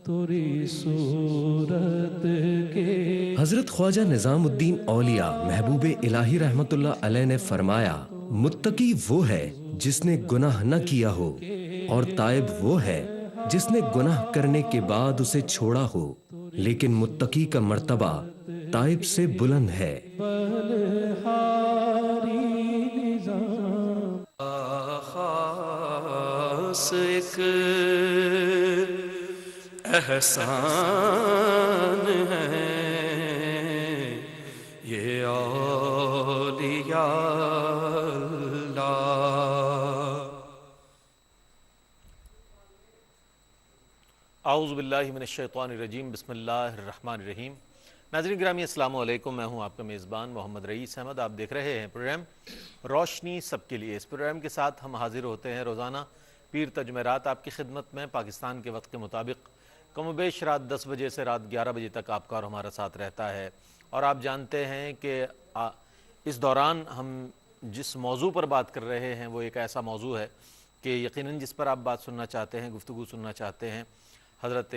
توری صورت کے حضرت خواجہ نظام الدین اولیاء محبوب الہی رحمت اللہ علیہ نے فرمایا، متقی وہ ہے جس نے گناہ نہ کیا ہو، اور تائب وہ ہے جس نے گناہ کرنے کے بعد اسے چھوڑا ہو، لیکن متقی کا مرتبہ تائب سے بلند ہے۔ خاص ایک احسان ہے یہ اولیاء اللہ۔ اعوذ باللہ من الشیطان الرجیم، بسم اللہ الرحمن الرحیم۔ ناظرین گرامی السلام علیکم، میں ہوں آپ کا میزبان محمد رئیس احمد۔ آپ دیکھ رہے ہیں پروگرام روشنی سب کے لیے۔ اس پروگرام کے ساتھ ہم حاضر ہوتے ہیں روزانہ پیر تا جمعرات آپ کی خدمت میں، پاکستان کے وقت کے مطابق کم و بیش رات 10 بجے سے رات 11 بجے تک آپ کا اور ہمارا ساتھ رہتا ہے۔ اور آپ جانتے ہیں کہ اس دوران ہم جس موضوع پر بات کر رہے ہیں وہ ایک ایسا موضوع ہے کہ یقیناً جس پر آپ بات سننا چاہتے ہیں، گفتگو سننا چاہتے ہیں، حضرت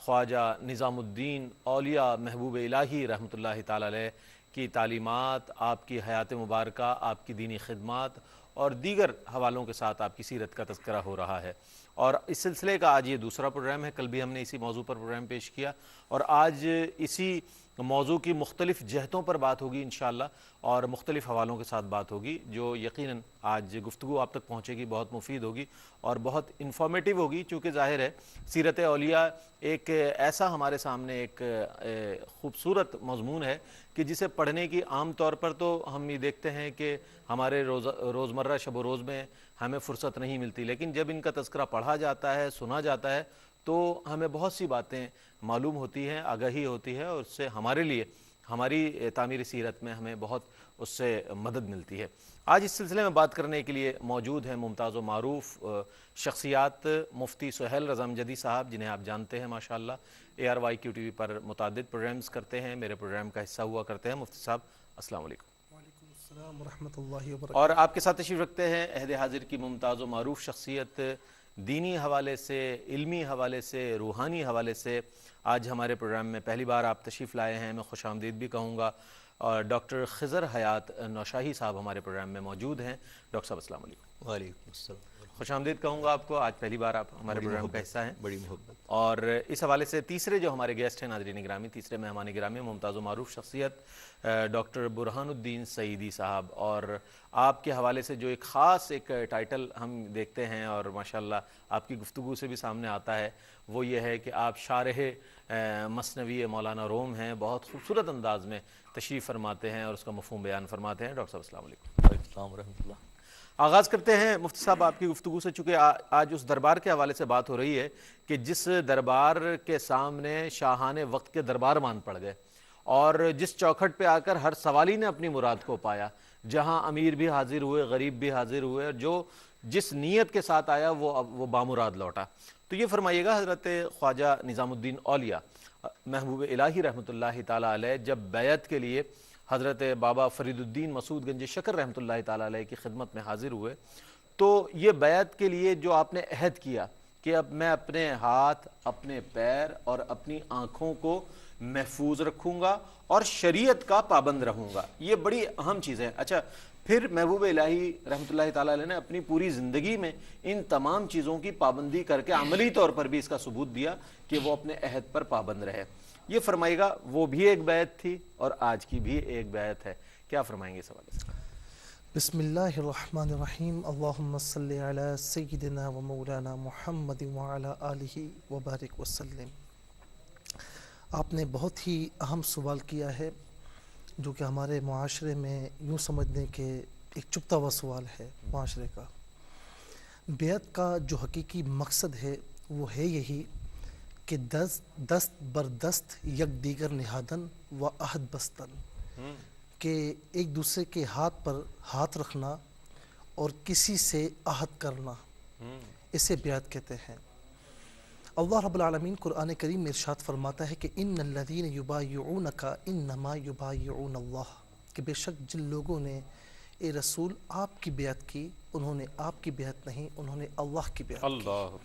خواجہ نظام الدین اولیاء محبوب الہی رحمۃ اللہ تعالی علیہ کی تعلیمات، آپ کی حیات مبارکہ، آپ کی دینی خدمات اور دیگر حوالوں کے ساتھ آپ کی سیرت کا تذکرہ ہو رہا ہے۔ اور اس سلسلے کا آج یہ دوسرا پروگرام ہے۔ کل بھی ہم نے اسی موضوع پر پروگرام پیش کیا اور آج اسی موضوع کی مختلف جہتوں پر بات ہوگی انشاءاللہ، اور مختلف حوالوں کے ساتھ بات ہوگی جو یقیناً آج گفتگو آپ تک پہنچے گی، بہت مفید ہوگی اور بہت انفارمیٹیو ہوگی، چونکہ ظاہر ہے سیرت اولیاء ایک ایسا ہمارے سامنے ایک خوبصورت مضمون ہے کہ جسے پڑھنے کی عام طور پر تو ہم یہ دیکھتے ہیں کہ ہمارے روزمرہ شب و روز میں ہمیں فرصت نہیں ملتی، لیکن جب ان کا تذکرہ پڑھا جاتا ہے، سنا جاتا ہے، تو ہمیں بہت سی باتیں معلوم ہوتی ہیں، آگاہی ہوتی ہے، اور اس سے ہمارے لیے ہماری تعمیر سیرت میں ہمیں بہت اس سے مدد ملتی ہے۔ آج اس سلسلے میں بات کرنے کے لیے موجود ہیں ممتاز و معروف شخصیات، مفتی سہیل رضا امجدی صاحب، جنہیں آپ جانتے ہیں ماشاءاللہ، ARYQ TV پر متعدد پروگرامز کرتے ہیں، میرے پروگرام کا حصہ ہوا کرتے ہیں۔ مفتی صاحب السلام علیکم۔ وعلیکم السلام ورحمۃ اللہ وبرکاتہ۔ اور آپ کے ساتھ تشریف رکھتے ہیں عہد حاضر کی ممتاز و معروف شخصیت، دینی حوالے سے، علمی حوالے سے، روحانی حوالے سے آج ہمارے پروگرام میں پہلی بار آپ تشریف لائے ہیں، میں خوش آمدید بھی کہوں گا، اور ڈاکٹر خضر حیات نوشاہی صاحب ہمارے پروگرام میں موجود ہیں۔ ڈاکٹر صاحب السلام علیکم۔ وعلیکم السلام۔ خوش آمدید کہوں گا آپ کو، آج پہلی بار آپ ہمارے پروگرام کا حصہ ہیں، بڑی محبت۔ اور اس حوالے سے تیسرے جو ہمارے گیسٹ ہیں ناظرین گرامی، تیسرے مہمان گرامی، ممتاز و معروف شخصیت ڈاکٹر برہان الدین سعیدی صاحب، اور آپ کے حوالے سے جو ایک خاص ایک ٹائٹل ہم دیکھتے ہیں اور ماشاءاللہ آپ کی گفتگو سے بھی سامنے آتا ہے، وہ یہ ہے کہ آپ شارح مثنوی مولانا روم ہیں، بہت خوبصورت انداز میں تشریف فرماتے ہیں اور اس کا مفہوم بیان فرماتے ہیں۔ ڈاکٹر صاحب السلام علیکم۔ وعلیکم السلام ورحمۃ اللہ۔ آغاز کرتے ہیں مفتی صاحب آپ کی گفتگو سے، چونکہ آج اس دربار کے حوالے سے بات ہو رہی ہے کہ جس دربار کے سامنے شاہان وقت کے دربار مان پڑ گئے، اور جس چوکھٹ پہ آ کر ہر سوالی نے اپنی مراد کو پایا، جہاں امیر بھی حاضر ہوئے، غریب بھی حاضر ہوئے، اور جو جس نیت کے ساتھ آیا وہ بامراد لوٹا۔ تو یہ فرمائیے گا، حضرت خواجہ نظام الدین اولیاء محبوب الہی رحمۃ اللہ تعالی علیہ جب بیعت کے لیے حضرت بابا فرید الدین مسعود گنج شکر رحمۃ اللہ تعالی علیہ کی خدمت میں حاضر ہوئے، تو یہ بیعت کے لیے جو آپ نے عہد کیا کہ اب میں اپنے ہاتھ، اپنے پیر اور اپنی آنکھوں کو محفوظ رکھوں گا اور شریعت کا پابند رہوں گا، یہ بڑی اہم چیز ہے۔ اچھا، پھر محبوب الہی رحمۃ اللہ تعالی علیہ نے اپنی پوری زندگی میں ان تمام چیزوں کی پابندی کر کے عملی طور پر بھی اس کا ثبوت دیا کہ وہ اپنے عہد پر پابند رہے۔ یہ فرمائے گا، وہ بھی ایک بیعت تھی اور آج کی بھی ایک بیعت ہے، کیا فرمائیں گے اس حوالے سے؟ بسم اللہ الرحمن الرحیم۔ اللہم صلی علی سیدنا و مولانا محمد وعلی آلہ وبارک وسلم۔ آپ نے بہت ہی اہم سوال کیا ہے، جو کہ ہمارے معاشرے میں یوں سمجھنے کے ایک چھپتا ہوا سوال ہے معاشرے کا۔ بیعت کا جو حقیقی مقصد ہے وہ ہے یہی کہ دست بردست یک دیگر نہادن و عہد بستن، کہ ایک دوسرے کے ہاتھ پر ہاتھ رکھنا اور کسی سے عہد کرنا، اسے بیعت کہتے ہیں۔ اللہ رب العالمین قرآن کریم میں ارشاد فرماتا ہے کہ ان الذین یبایعونک انما یبایعون اللہ، کہ بے شک جن لوگوں نے اے رسول آپ کی بیعت کی، انہوں نے آپ کی بیعت نہیں، انہوں نے اللہ کی بیعت کی۔ اللہ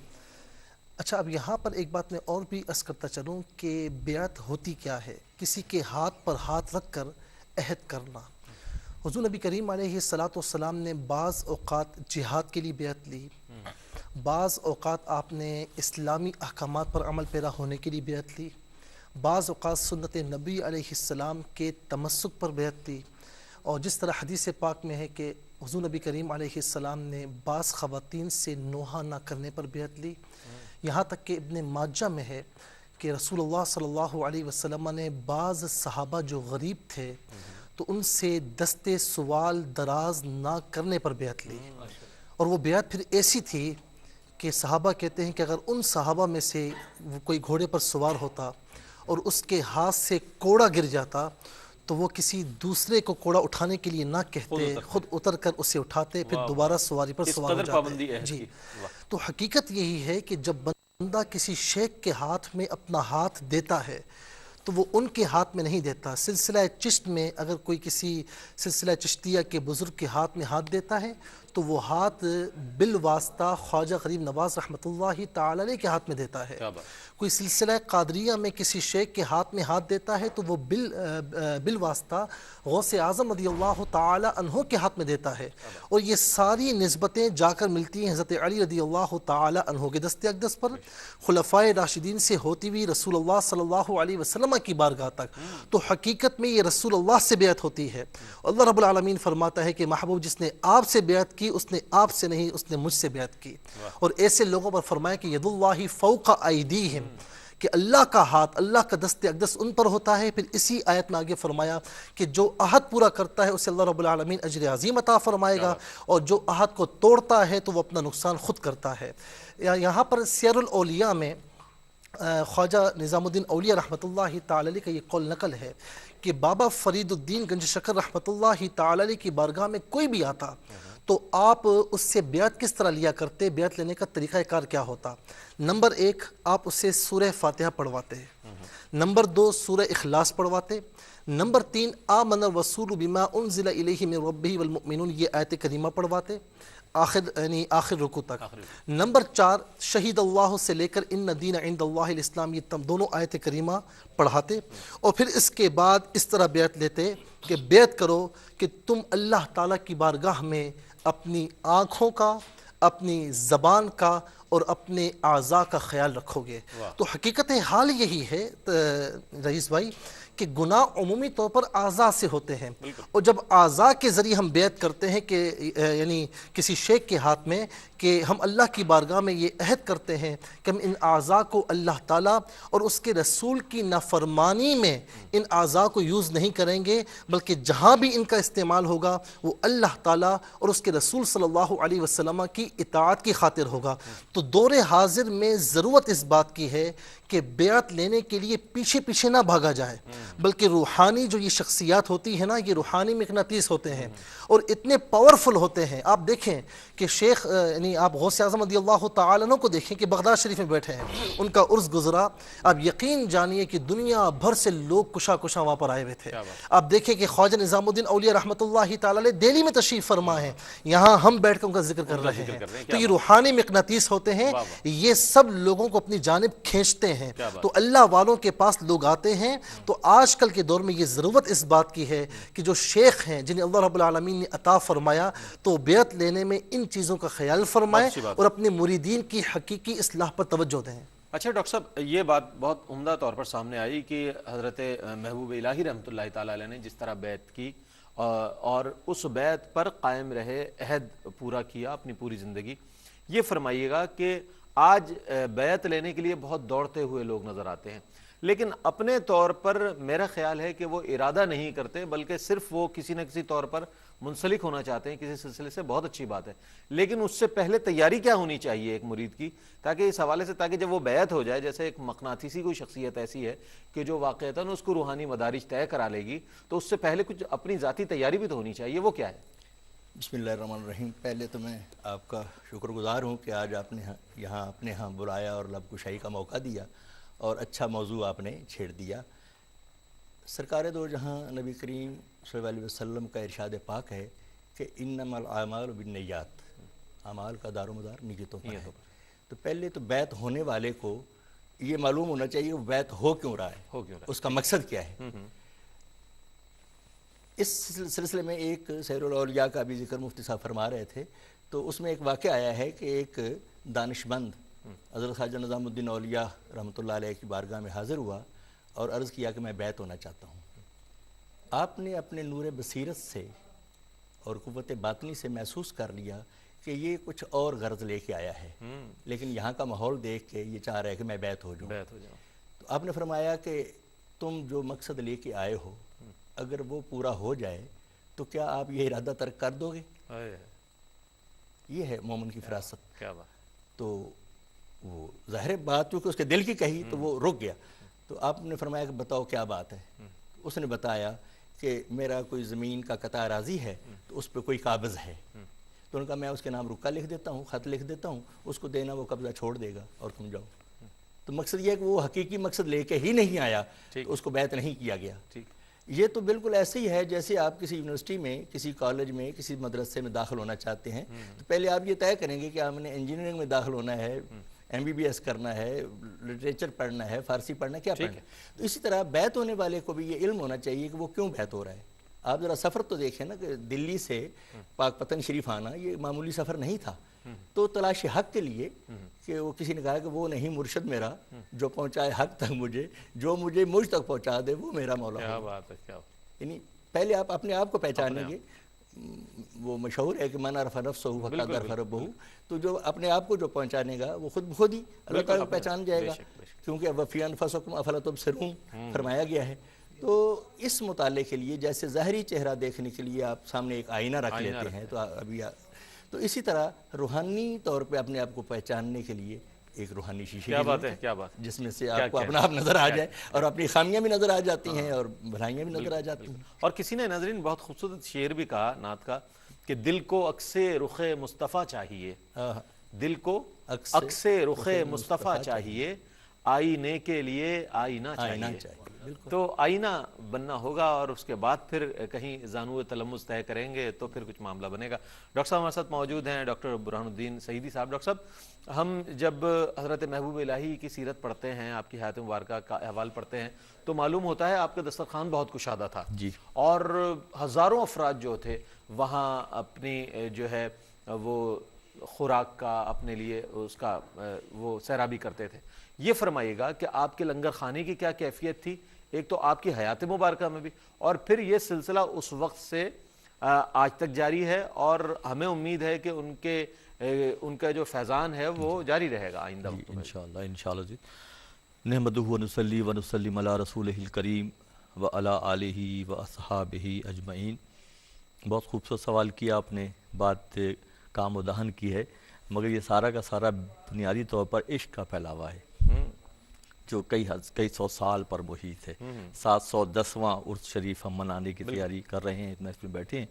اچھا، اب یہاں پر ایک بات میں اور بھی عرض کرتا چلوں کہ بیعت ہوتی کیا ہے؟ کسی کے ہاتھ پر ہاتھ رکھ کر عہد کرنا۔ حضور نبی کریم علیہ الصلاۃ والسلام نے بعض اوقات جہاد کے لیے بیعت لی، بعض اوقات آپ نے اسلامی احکامات پر عمل پیرا ہونے کے لیے بیعت لی، بعض اوقات سنت نبی علیہ السلام کے تمسک پر بیعت لی، اور جس طرح حدیث پاک میں ہے کہ حضور نبی کریم علیہ السلام نے بعض خواتین سے نوحہ نہ کرنے پر بیعت لی۔ یہاں تک کہ ابن ماجہ میں ہے کہ رسول اللہ صلی اللہ علیہ وسلم نے بعض صحابہ جو غریب تھے تو ان سے دستے سوال دراز نہ کرنے پر بیعت لی، اور وہ بیعت پھر ایسی تھی کہ صحابہ کہتے ہیں کہ اگر ان صحابہ میں سے کوئی گھوڑے پر سوار ہوتا اور اس کے ہاتھ سے کوڑا گر جاتا تو وہ کسی دوسرے کو کوڑا اٹھانے کے لیے نہ کہتے، خود اتر کر اسے اٹھاتے، پھر دوبارہ سواری پر سوار ہو جاتے۔ جی، تو حقیقت یہی ہے کہ جب بندہ کسی شیخ کے ہاتھ میں اپنا ہاتھ دیتا ہے تو وہ ان کے ہاتھ میں نہیں دیتا۔ سلسلہ چشت میں اگر کوئی کسی سلسلہ چشتیہ کے بزرگ کے ہاتھ میں ہاتھ دیتا ہے تو وہ ہاتھ بالواسطہ خواجہ غریب نواز رحمۃ اللہ تعالی علیہ کے ہاتھ میں دیتا ہے۔ کوئی سلسلہ قادریہ میں کسی شیخ کے ہاتھ میں ہاتھ دیتا ہے تو وہ بالواسطہ غوث اعظم رضی اللہ تعالی عنہ کے ہاتھ میں دیتا ہے، اور یہ ساری نسبتیں جا کر ملتی ہیں حضرت علی رضی اللہ تعالی عنہ کے دست اقدس پر، خلفائے راشدین سے ہوتی ہوئی رسول اللہ صلی اللہ علیہ وسلم کی بارگاہ تک۔ تو حقیقت میں یہ رسول اللہ سے بیعت ہوتی ہے۔ اللہ رب العالمین فرماتا ہے کہ محبوب جس نے آپ سے بیعت کی اس نے آپ سے نہیں، اس نے مجھ سے بیعت کی، اور ایسے لوگوں پر فرمایا کہ ید اللہ فوق ایدیہم، کہ اللہ کا ہاتھ، اللہ کا دست اقدس ان پر ہوتا ہے۔ پھر اسی آیت میں آگے فرمایا کہ جو عہد پورا کرتا ہے اسے اللہ رب العالمین اجر عظیم عطا فرمائے گا، اور جو عہد کو توڑتا ہے تو وہ اپنا نقصان خود کرتا ہے۔ یہاں پر سیر الاولیاء میں خواجہ نظام الدین اولیاء رحمۃ اللہ تعالی علیہ کا یہ قول نقل ہے کہ بابا فرید الدین گنج شکر رحمۃ اللہ تعالی علیہ کی بارگاہ میں کوئی بھی آتا تو آپ اس سے بیعت کس طرح لیا کرتے، بیعت لینے کا طریقہ کار کیا ہوتا؟ نمبر 1، آپ اسے سورہ فاتحہ پڑھواتے، نمبر 2 سورہ اخلاص پڑھواتے، نمبر 3 آمن الرسول بما انزل الیہ من ربہ والمؤمنون، یہ آیت کریمہ پڑھواتے آخر رکوع تک، نمبر 4 شہید اللہ سے لے کر ان دین عند اللہ الاسلام، یہ دونوں آیت کریمہ پڑھاتے، اور پھر اس کے بعد اس طرح بیعت لیتے کہ بیعت کرو کہ تم اللہ تعالیٰ کی بارگاہ میں اپنی آنکھوں کا، اپنی زبان کا اور اپنے اعضاء کا خیال رکھو گے۔ تو حقیقت حال یہی ہے رئیس بھائی کہ گناہ عمومی طور پر اعضاء سے ہوتے ہیں، اور جب اعضاء کے ذریعے ہم بیعت کرتے ہیں کہ یعنی کسی شیخ کے ہاتھ میں کہ ہم اللہ کی بارگاہ میں یہ عہد کرتے ہیں کہ ہم ان اعضاء کو اللہ تعالیٰ اور اس کے رسول کی نافرمانی میں ان اعضاء کو یوز نہیں کریں گے، بلکہ جہاں بھی ان کا استعمال ہوگا وہ اللہ تعالیٰ اور اس کے رسول صلی اللہ علیہ وسلم کی اطاعت کی خاطر ہوگا۔ تو دور حاضر میں ضرورت اس بات کی ہے کہ بیعت لینے کے لیے پیچھے پیچھے نہ بھاگا جائے، بلکہ روحانی جو یہ شخصیات ہوتی ہیں نا، یہ روحانی مقناطیس ہوتے ہیں اور اتنے پاورفل ہوتے ہیں۔ آپ دیکھیں کہ شیخ یعنی آپ غوث اعظم رضی اللہ تعالی عنہ کو دیکھیں کہ بغداد شریف میں بیٹھے ہیں، ان کا عرس گزرا، آپ یقین جانیے کہ دنیا بھر سے لوگ کشا وہاں پر آئے ہوئے تھے۔ آپ دیکھیں کہ خواجہ نظام الدین اولیاء رحمۃ اللہ تعالی علیہ دہلی میں تشریف فرما ہیں، یہاں ہم بیٹھ کر ان کا ذکر کر رہے ہیں۔ تو یہ روحانی مقناطیس ہوتے ہیں، یہ سب لوگوں کو اپنی جانب کھینچتے ہیں، تو اللہ والوں کے پاس لوگ آتے ہیں۔ تو آج کل کے دور میں یہ ضرورت اس بات کی ہے کہ جو شیخ ہیں جنہیں اللہ رب العالمین نے عطا فرمایا تو بیعت لینے میں ان چیزوں کا خیال فرمائیں اور اپنے مریدین کی حقیقی اصلاح پر توجہ دیں۔ اچھا ڈاکٹر صاحب، یہ بات بہت عمدہ طور پر سامنے آئی کہ حضرت محبوب الہی رحمۃ اللہ تعالی علیہ نے جس طرح بیعت کی اور اس بیعت پر قائم رہے، عہد پورا کیا اپنی پوری زندگی۔ یہ فرمائیے گا کہ آج بیعت لینے کے لیے بہت دوڑتے ہوئے لوگ نظر آتے ہیں، لیکن اپنے طور پر میرا خیال ہے کہ وہ ارادہ نہیں کرتے، بلکہ صرف وہ کسی نہ کسی طور پر منسلک ہونا چاہتے ہیں کسی سلسلے سے، بہت اچھی بات ہے، لیکن اس سے پہلے تیاری کیا ہونی چاہیے ایک مرید کی، تاکہ اس حوالے سے تاکہ جب وہ بیعت ہو جائے، جیسے ایک مقناطیسی کوئی شخصیت ایسی ہے کہ جو واقعتاً اس کو روحانی مدارج طے کرا لے گی، تو اس سے پہلے کچھ اپنی ذاتی تیاری بھی تو ہونی چاہیے، وہ کیا ہے؟ بسم اللہ الرحمن الرحیم۔ پہلے تو میں آپ کا شکر گزار ہوں کہ آج آپ نے یہاں اپنے ہاں بلایا اور لب کشائی کا موقع دیا اور اچھا موضوع آپ نے چھیڑ دیا۔ سرکار دو جہاں نبی کریم صلی اللہ علیہ وسلم کا ارشاد پاک ہے کہ انما الاعمال بالنیات، اعمال کا دار و مدار نیتوں پر ہے۔ تو پہلے تو بیعت ہونے والے کو یہ معلوم ہونا چاہیے وہ بیعت ہو کیوں رہا ہے، اس کا مقصد کیا ہے۔ اس سلسلے میں ایک سیر الاولیاء کا بھی ذکر مفتی صاحب فرما رہے تھے، تو اس میں ایک واقعہ آیا ہے کہ ایک دانش مند حضرت خواجہ نظام الدین اولیاء رحمۃ اللہ علیہ کی بارگاہ میں حاضر ہوا اور عرض کیا کہ میں بیعت ہونا چاہتا ہوں۔ آپ نے اپنے نور بصیرت سے اور قوت باطنی سے محسوس کر لیا کہ یہ کچھ اور غرض لے کے آیا ہے، لیکن یہاں کا ماحول دیکھ کے یہ چاہ رہا ہے کہ میں بیعت ہو جاؤں۔ تو آپ نے فرمایا کہ تم جو مقصد لے کے آئے ہو اگر وہ پورا ہو جائے تو کیا آپ یہ ارادہ ترک کر دو گے؟ یہ ہے مومن کی فراست۔ کیا بات۔ تو وہ ظاہر بات کیونکہ اس کے دل کی کہی تو وہ رک گیا۔ تو آپ نے فرمایا کہ بتاؤ کیا بات ہے؟ اس نے بتایا کہ میرا کوئی زمین کا قطع اراضی ہے تو اس پہ کوئی قابض ہے، تو ان کا میں اس کے نام رکا لکھ دیتا ہوں، خط لکھ دیتا ہوں، اس کو دینا، وہ قبضہ چھوڑ دے گا اور تم جاؤ۔ تو مقصد یہ ہے کہ وہ حقیقی مقصد لے کے ہی نہیں آیا تو اس کو بیعت نہیں کیا گیا۔ یہ تو بالکل ایسے ہی ہے جیسے آپ کسی یونیورسٹی میں، کسی کالج میں، کسی مدرسے میں داخل ہونا چاہتے ہیں تو پہلے آپ یہ طے کریں گے کہ آپ نے انجینئرنگ میں داخل ہونا ہے، MBBS کرنا ہے، لٹریچر پڑھنا ہے، فارسی پڑھنا ہے، کیا پڑھنا ہے۔ تو اسی طرح بیعت ہونے والے کو بھی یہ علم ہونا چاہیے کہ وہ کیوں بیعت ہو رہا ہے۔ آپ ذرا سفر تو دیکھیں نا کہ دلی سے پاک پتن شریف آنا یہ معمولی سفر نہیں تھا، تو تلاش حق کے لیے کہ وہ کسی نے کہا کہ وہ نہیں مرشد میرا جو پہنچائے حق تک مجھے، جو مجھے مجھ تک پہنچا دے وہ میرا مولا کیا ہو۔ بات ہے، کیا یعنی پہلے آپ اپنے آپ کو پہچانیں گے۔ وہ مشہور ہے کہ من عرف نفسہ فقد عرف ربہ، تو جو اپنے آپ کو جو پہنچانے گا وہ خود بخود ہی اللہ تعالیٰ کو پہچان جائے گا، کیونکہ وفی انفسکم افلا تبصرون فرمایا گیا ہے۔ تو اس مطالعے کے لیے جیسے ظاہری چہرہ دیکھنے کے لیے آپ سامنے ایک آئینہ رکھ لیتے ہیں، تو اسی طرح روحانی طور پہ اپنے آپ کو پہچاننے کے لیے ایک روحانی شیشے کیا بات ہے، کیا بات، جس میں سے آپ کو اپنا آپ نظر آ جائے اور اپنی خامیاں بھی نظر آ جاتی ہیں اور بھلائیاں بھی نظر آ جاتی ہیں۔ اور کسی نے ناظرین بہت خوبصورت شعر بھی کہا نعت کا کہ دل کو عکس رخ مصطفیٰ چاہیے، دل کو عکس رخ مصطفیٰ چاہیے، آئینے کے لیے آئینہ چاہیے۔ تو آئینہ بننا ہوگا اور اس کے بعد پھر کہیں زانو تلمس طے کریں گے تو پھر کچھ معاملہ بنے گا۔ ڈاکٹر صاحب ہمارے ساتھ موجود ہیں، ڈاکٹر برہان الدین سعیدی صاحب۔ ڈاکٹر صاحب، ہم جب حضرت محبوب الہی کی سیرت پڑھتے ہیں، آپ کی حیات مبارکہ کا احوال پڑھتے ہیں تو معلوم ہوتا ہے آپ کا دسترخوان بہت کشادہ تھا جی، اور ہزاروں افراد جو تھے وہاں اپنی جو ہے وہ خوراک کا اپنے لیے اس کا وہ سیرابی کرتے تھے۔ یہ فرمائیے گا کہ آپ کے لنگر خانے کی کیا کیفیت تھی، ایک تو آپ کی حیات مبارکہ میں بھی، اور پھر یہ سلسلہ اس وقت سے آج تک جاری ہے اور ہمیں امید ہے کہ ان کا جو فیضان ہے وہ جاری رہے گا آئندہ وقت میں۔ انشاءاللہ جی۔ نحمدہ و نصلی و نسلم علی رسولہ الکریم و علی آلہ و اصحابہ اجمعین۔ بہت خوبصورت سوال کیا آپ نے، بات کام و دہن کی ہے، مگر یہ سارا کا سارا بنیادی طور پر عشق کا پھیلاوا ہے جو کئی سو سال پر محیط ہے۔ 710واں عرس شریف ہم منانے کی تیاری کر رہے ہیں، اتنا اس میں بیٹھے ہیں۔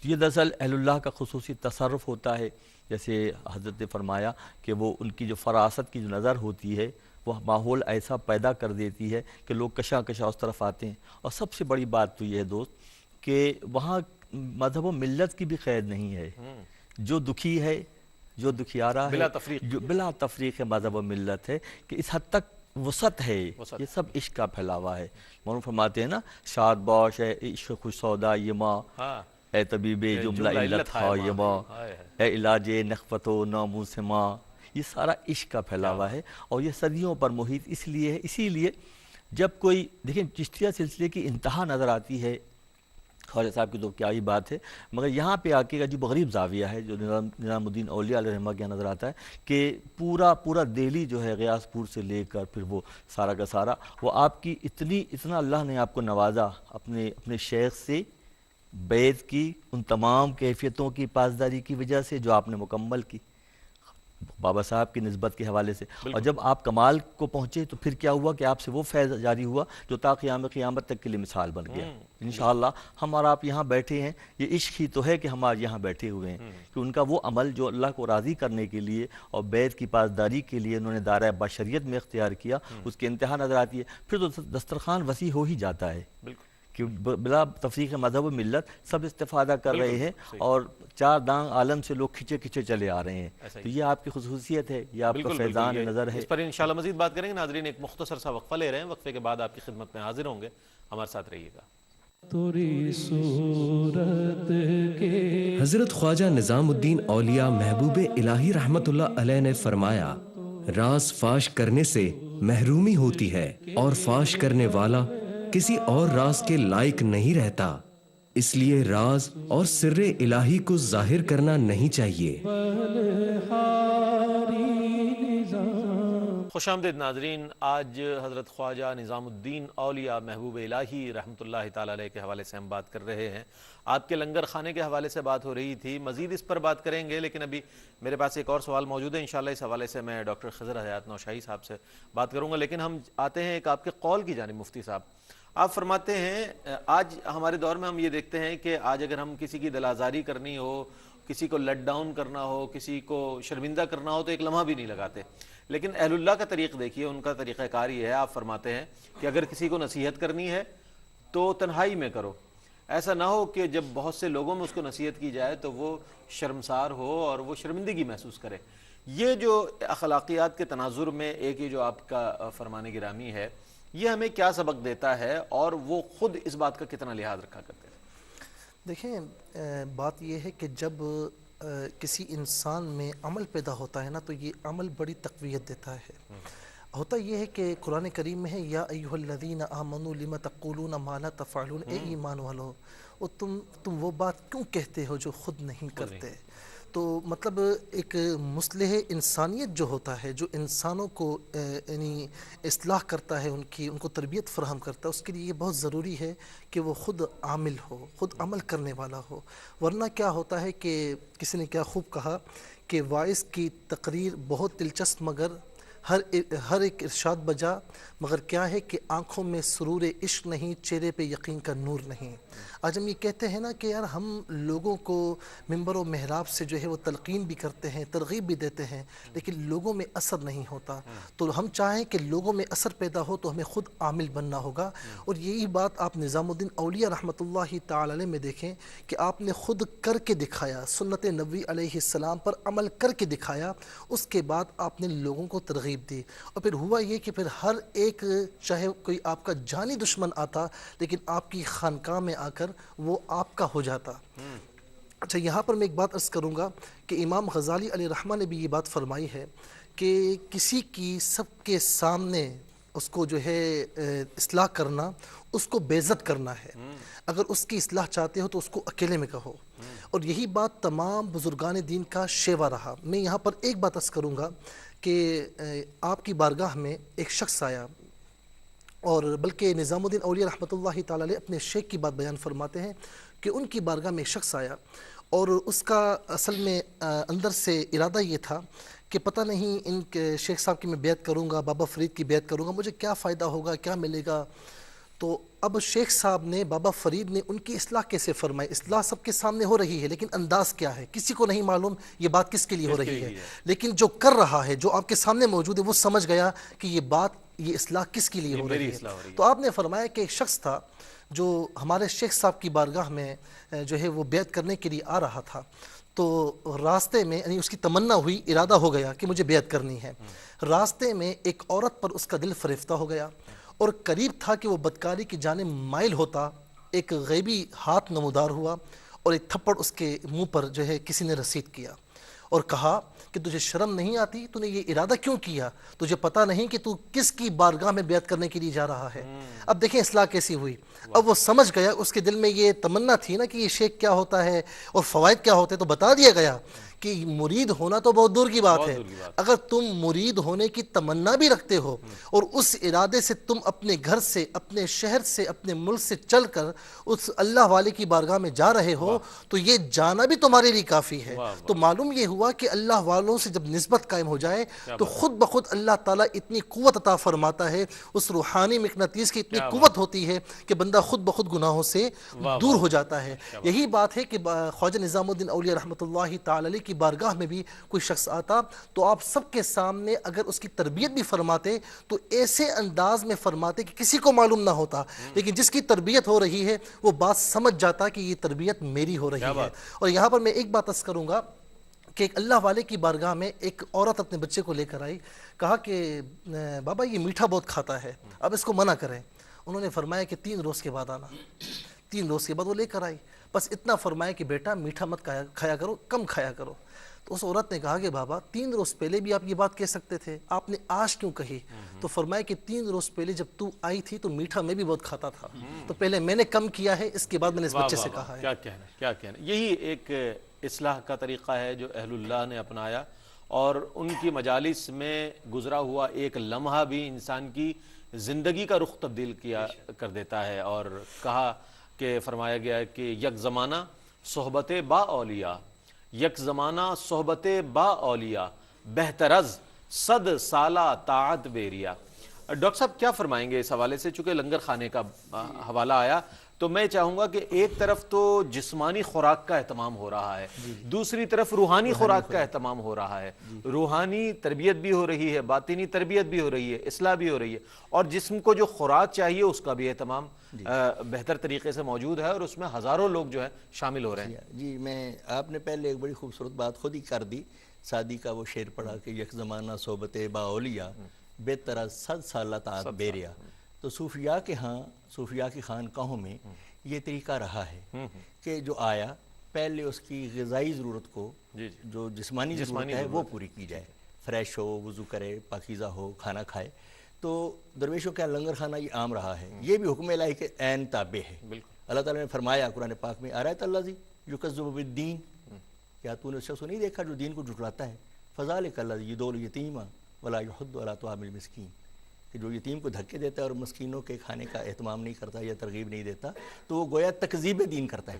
یہ دراصل اہل اللہ کا خصوصی تصرف ہوتا ہے، جیسے حضرت نے فرمایا کہ وہ ان کی جو فراست کی جو نظر ہوتی ہے وہ ماحول ایسا پیدا کر دیتی ہے کہ لوگ کشاں کشاں اس طرف آتے ہیں۔ اور سب سے بڑی بات تو یہ ہے دوست کہ وہاں مذہب و ملت کی بھی قید نہیں ہے۔ جو دکھی ہے، جو دکھیارا ہے، جو بلا تفریق مذہب و ملت ہے کہ اس حد تک وسعت ہے، یہ سب عشق کا پھیلاوا ہے۔ مولانا فرماتے ہیں نا، شاد باش ہے عشق خوش سودا یہ ماں، اے طبیب جملہ علت ہا یہ ماں، اے علاج نخوت و ناموس ماں، یہ سارا عشق کا پھیلاوا ہے اور یہ صدیوں پر محیط اس لیے ہے۔ اسی لیے جب کوئی دیکھیں چشتیہ سلسلے کی انتہا نظر آتی ہے، خواجہ صاحب کی تو کیا ہی بات ہے، مگر یہاں پہ آ کے جو غریب زاویہ ہے جو نظام الدین اولیاء علیہ رحمہ کے یہاں نظر آتا ہے کہ پورا دہلی جو ہے غیاث پور سے لے کر پھر وہ سارا کا سارا وہ آپ کی اتنا اللہ نے آپ کو نوازا اپنے شیخ سے بیعت کی ان تمام کیفیتوں کی پاسداری کی وجہ سے جو آپ نے مکمل کی بابا صاحب کی نسبت کے حوالے سے، اور جب آپ کمال کو پہنچے تو پھر کیا ہوا کہ آپ سے وہ فیض جاری ہوا جو تا قیامت تک کے لیے مثال بن گیا۔ انشاءاللہ ہم اور آپ یہاں بیٹھے ہیں، یہ عشق ہی تو ہے کہ ہم آج یہاں بیٹھے ہوئے ہیں کہ ان کا وہ عمل جو اللہ کو راضی کرنے کے لیے اور بیعت کی پاسداری کے لیے انہوں نے دائرہ بشریت میں اختیار کیا، اس کی انتہا نظر آتی ہے۔ پھر تو دسترخوان وسیع ہو ہی جاتا ہے کہ بلا تفریق مذہب و ملت سب استفادہ کر رہے ہیں اور چار دانگ عالم سے لوگ کھچے کھچے چلے آ رہے ہیں. تو یہ آپ کی خصوصیت ہے, یہ آپ کا فیضان نظر ہے. اس پر انشاءاللہ مزید بات کریں گے. ناظرین ایک مختصر سا وقفہ لے رہے ہیں, وقفے کے بعد آپ کی خدمت میں حاضر ہوں گے, ہمارے ساتھ رہیے گا. حضرت خواجہ نظام الدین اولیاء محبوب الہی رحمت اللہ علیہ نے فرمایا, راز فاش کرنے سے محرومی ہوتی ہے اور فاش کرنے والا کسی اور راز کے لائق نہیں رہتا, اس لیے راز اور سر الہی کو ظاہر کرنا نہیں چاہیے. خوش آمدید ناظرین. آج حضرت خواجہ نظام الدین اولیاء محبوب الہی رحمۃ اللہ تعالی علیہ کے حوالے سے ہم بات کر رہے ہیں. آپ کے لنگر خانے کے حوالے سے بات ہو رہی تھی, مزید اس پر بات کریں گے, لیکن ابھی میرے پاس ایک اور سوال موجود ہے. انشاءاللہ اس حوالے سے میں ڈاکٹر خضر حیات نوشاہی صاحب سے بات کروں گا, لیکن ہم آتے ہیں ایک آپ کے قول کی جانب. مفتی صاحب, آپ فرماتے ہیں آج ہمارے دور میں ہم یہ دیکھتے ہیں کہ آج اگر ہم کسی کی دل آزاری کرنی ہو, کسی کو لیٹ ڈاؤن کرنا ہو, کسی کو شرمندہ کرنا ہو, تو ایک لمحہ بھی نہیں لگاتے. لیکن اہل اللہ کا طریق دیکھیے, ان کا طریقہ کار یہ ہے, آپ فرماتے ہیں کہ اگر کسی کو نصیحت کرنی ہے تو تنہائی میں کرو. ایسا نہ ہو کہ جب بہت سے لوگوں میں اس کو نصیحت کی جائے تو وہ شرمسار ہو اور وہ شرمندگی محسوس کرے. یہ جو اخلاقیات کے تناظر میں ایک یہ جو آپ کا فرمان گرامی ہے, یہ ہمیں کیا سبق دیتا ہے اور وہ خود اس بات کا کتنا لحاظ رکھا کرتے ہیں؟ دیکھیں, بات یہ ہے کہ جب کسی انسان میں عمل پیدا ہوتا ہے نا, تو یہ عمل بڑی تقویت دیتا ہے. ہوتا یہ ہے کہ قرآن کریم میں ہے, یا ایھا الذین آمنوا لم تقولون ما لا تفعلون, اے ایمان والو, اور تم وہ بات کیوں کہتے ہو جو خود نہیں کرتے. تو مطلب ایک مصلح انسانیت جو ہوتا ہے, جو انسانوں کو یعنی اصلاح کرتا ہے, ان کو تربیت فراہم کرتا ہے, اس کے لیے یہ بہت ضروری ہے کہ وہ خود عامل ہو, خود عمل کرنے والا ہو. ورنہ کیا ہوتا ہے کہ کسی نے کیا خوب کہا کہ واعظ کی تقریر بہت دلچسپ مگر ہر ایک ارشاد بجا, مگر کیا ہے کہ آنکھوں میں سرور عشق نہیں, چہرے پہ یقین کا نور نہیں. آج ہم یہ کہتے ہیں نا کہ یار ہم لوگوں کو منبر و محراب سے جو ہے وہ تلقین بھی کرتے ہیں, ترغیب بھی دیتے ہیں, لیکن لوگوں میں اثر نہیں ہوتا. تو ہم چاہیں کہ لوگوں میں اثر پیدا ہو تو ہمیں خود عامل بننا ہوگا. اور یہی بات آپ نظام الدین اولیاء رحمۃ اللہ تعالی علیہ میں دیکھیں کہ آپ نے خود کر کے دکھایا, سنت نبوی علیہ السلام پر عمل کر کے دکھایا. اس کے بعد آپ نے لوگوں کو ترغیب دی, اور پھر ہوا یہ کہ پھر ہر ایک, چاہے کوئی آپ کا جانی دشمن آتا, لیکن آپ کی خانقاہ میں آ کر وہ آپ کا ہو جاتا. اچھا, یہاں پر میں ایک بات عرض کروں گا کہ امام غزالی علیہ رحمہ نے بھی یہ بات فرمائی ہے کہ کسی کی سب کے سامنے اس کو جو ہے اصلاح کرنا, اس کو بے عزت کرنا ہے. اگر اس کی اصلاح چاہتے ہو تو اس کو اکیلے میں کہو. اور یہی بات تمام بزرگان دین کا شیوا رہا. میں یہاں پر ایک بات عرض کروں گا کہ آپ کی بارگاہ میں ایک شخص آیا, اور بلکہ نظام الدین اولیاء رحمۃ اللہ تعالی علیہ اپنے شیخ کی بات بیان فرماتے ہیں کہ ان کی بارگاہ میں ایک شخص آیا, اور اس کا اصل میں اندر سے ارادہ یہ تھا کہ پتہ نہیں ان کے شیخ صاحب کی میں بیعت کروں گا, بابا فرید کی بیعت کروں گا, مجھے کیا فائدہ ہوگا, کیا ملے گا. تو اب شیخ صاحب نے, بابا فرید نے ان کی اصلاح کیسے فرمائی. اصلاح سب کے سامنے ہو رہی ہے, لیکن انداز کیا ہے کسی کو نہیں معلوم, یہ بات کس کے لیے ہو رہی ہے. لیکن جو کر رہا ہے, جو آپ کے سامنے موجود ہے, وہ سمجھ گیا کہ یہ بات, یہ اصلاح کس کے لیے ہو رہی ہے. تو آپ نے فرمایا کہ ایک شخص تھا جو ہمارے شیخ صاحب کی بارگاہ میں جو ہے وہ بیعت کرنے کے لیے آ رہا تھا. تو راستے میں یعنی اس کی تمنا ہوئی, ارادہ ہو گیا کہ مجھے بیعت کرنی ہے. راستے میں ایک عورت پر اس کا دل فریفتہ ہو گیا, اور قریب تھا کہ وہ بدکاری کی جانب مائل ہوتا. ایک غیبی ہاتھ نمودار ہوا, اور ایک تھپڑ اس کے منہ پر جو ہے کسی نے رسید کیا, اور کہا کہ تجھے شرم نہیں آتی, تو نے یہ ارادہ کیوں کیا, تجھے پتہ نہیں کہ تو کس کی بارگاہ میں بیعت کرنے کے لیے جا رہا ہے. اب دیکھیں اصلاح کیسی ہوئی. اب وہ سمجھ گیا, اس کے دل میں یہ تمنا تھی نا کہ یہ شیخ کیا ہوتا ہے اور فوائد کیا ہوتے ہیں, تو بتا دیا گیا کہ مرید ہونا تو بہت دور کی بات ہے. اگر تم مرید ہونے کی تمنا بھی رکھتے ہو اور اس ارادے سے تم اپنے گھر سے, اپنے شہر سے, اپنے ملک سے چل کر اس اللہ والے کی بارگاہ میں جا رہے ہو, تو یہ جانا بھی تمہارے لیے کافی ہے. تو معلوم یہ ہوا کہ اللہ والوں سے جب نسبت قائم ہو جائے تو خود بخود اللہ تعالیٰ اتنی قوت عطا فرماتا ہے, اس روحانی مقناطیس کی اتنی قوت ہوتی ہے کہ بندہ خود بخود گناہوں سے دور ہو جاتا ہے. یہی بات ہے کہ خواجہ نظام الدین اولیاء رحمۃ اللہ تعالی کی بارگاہ میں بھی کوئی شخص آتا تو آپ سب کے سامنے اگر اس کی تربیت بھی فرماتے تو ایسے انداز میں فرماتے کہ کسی کو معلوم نہ ہوتا، لیکن جس کی تربیت ہو رہی ہے وہ بات سمجھ جاتا کہ یہ تربیت میری ہو رہی ہے۔ اور یہاں پر میں ایک بات عرض کروں گا کہ ایک اللہ والے کی بارگاہ میں ایک عورت اپنے بچے کو لے کر آئی، کہا کہ بابا یہ میٹھا بہت کھاتا ہے، اب اس کو منع کریں۔ انہوں نے فرمایا کہ 3 روز کے بعد آنا۔ 3 روز کے بعد وہ لے کر آئی، بس اتنا فرمایا کہ بیٹا میٹھا مت کھایا کرو، کم کھایا کرو۔ تو اس عورت نے کہا کہ بابا 3 روز پہلے بھی آپ یہ بات کہہ سکتے تھے، آپ نے آج کیوں کہی؟ تو فرمایا کہ 3 روز پہلے جب تو آئی تھی تو میٹھا میں بھی بہت کھاتا تھا، تو پہلے میں نے کم کیا ہے، اس کے بعد میں نے اس بچے سے کہا ہے۔ کیا کہنا، کیا کہنا۔ یہی ایک اصلاح کا طریقہ ہے جو اہل اللہ نے اپنایا، اور ان کی مجالس میں گزرا ہوا ایک لمحہ بھی انسان کی زندگی کا رخ تبدیل کیا کر دیتا ہے۔ اور کہا کہ فرمایا گیا ہے کہ یک زمانہ صحبت با اولیاء، یک زمانہ صحبت با اولیاء، بہتر از 100 سالہ طاعت بیریا۔ ڈاکٹر صاحب کیا فرمائیں گے اس حوالے سے؟ چونکہ لنگر خانے کا حوالہ آیا تو میں چاہوں گا کہ ایک طرف تو جسمانی خوراک کا اہتمام ہو رہا ہے، دوسری طرف روحانی خوراک کا اہتمام ہو رہا ہے، روحانی تربیت بھی ہو رہی ہے، باطنی تربیت بھی ہو رہی ہے، اصلاح بھی ہو رہی ہے، اور جسم کو جو خوراک چاہیے اس کا بھی اہتمام بہتر طریقے سے موجود ہے، اور اس میں ہزاروں لوگ جو ہے شامل ہو رہے ہیں۔ جی میں آپ نے پہلے ایک بڑی خوبصورت بات خود ہی کر دی، سعدی کا وہ شعر پڑھا کہ یک زمانہ صحبت با اولیاء، بہتر از 100 سالہ طاعت بیریا۔ تو صوفیاء کے ہاں، صوفیاء کی خانقاہوں میں یہ طریقہ رہا ہے کہ جو آیا پہلے اس کی غذائی ضرورت کو، جو جسمانی ضرورت ہے وہ پوری کی جائے، فریش ہو، وضو کرے، پاکیزہ ہو، کھانا کھائے۔ تو درویشوں کا لنگر خانہ یہ عام رہا ہے، یہ بھی حکم الہی کے عین تابع ہے۔ اللہ تعالیٰ نے فرمایا قرآن پاک میں، ارایت الذی یکذب بالدین، کیا تو نے اس شخص کو نہیں دیکھا جو دین کو جھٹلاتا ہے؟ فذلک الذی یدعو الیتیم ولا یحض علی طعام المسکین، کہ جو یتیم کو دھکے دیتا ہے اور مسکینوں کے کھانے کا اہتمام نہیں کرتا یا ترغیب نہیں دیتا تو وہ گویا تکذیب دین کرتا ہے۔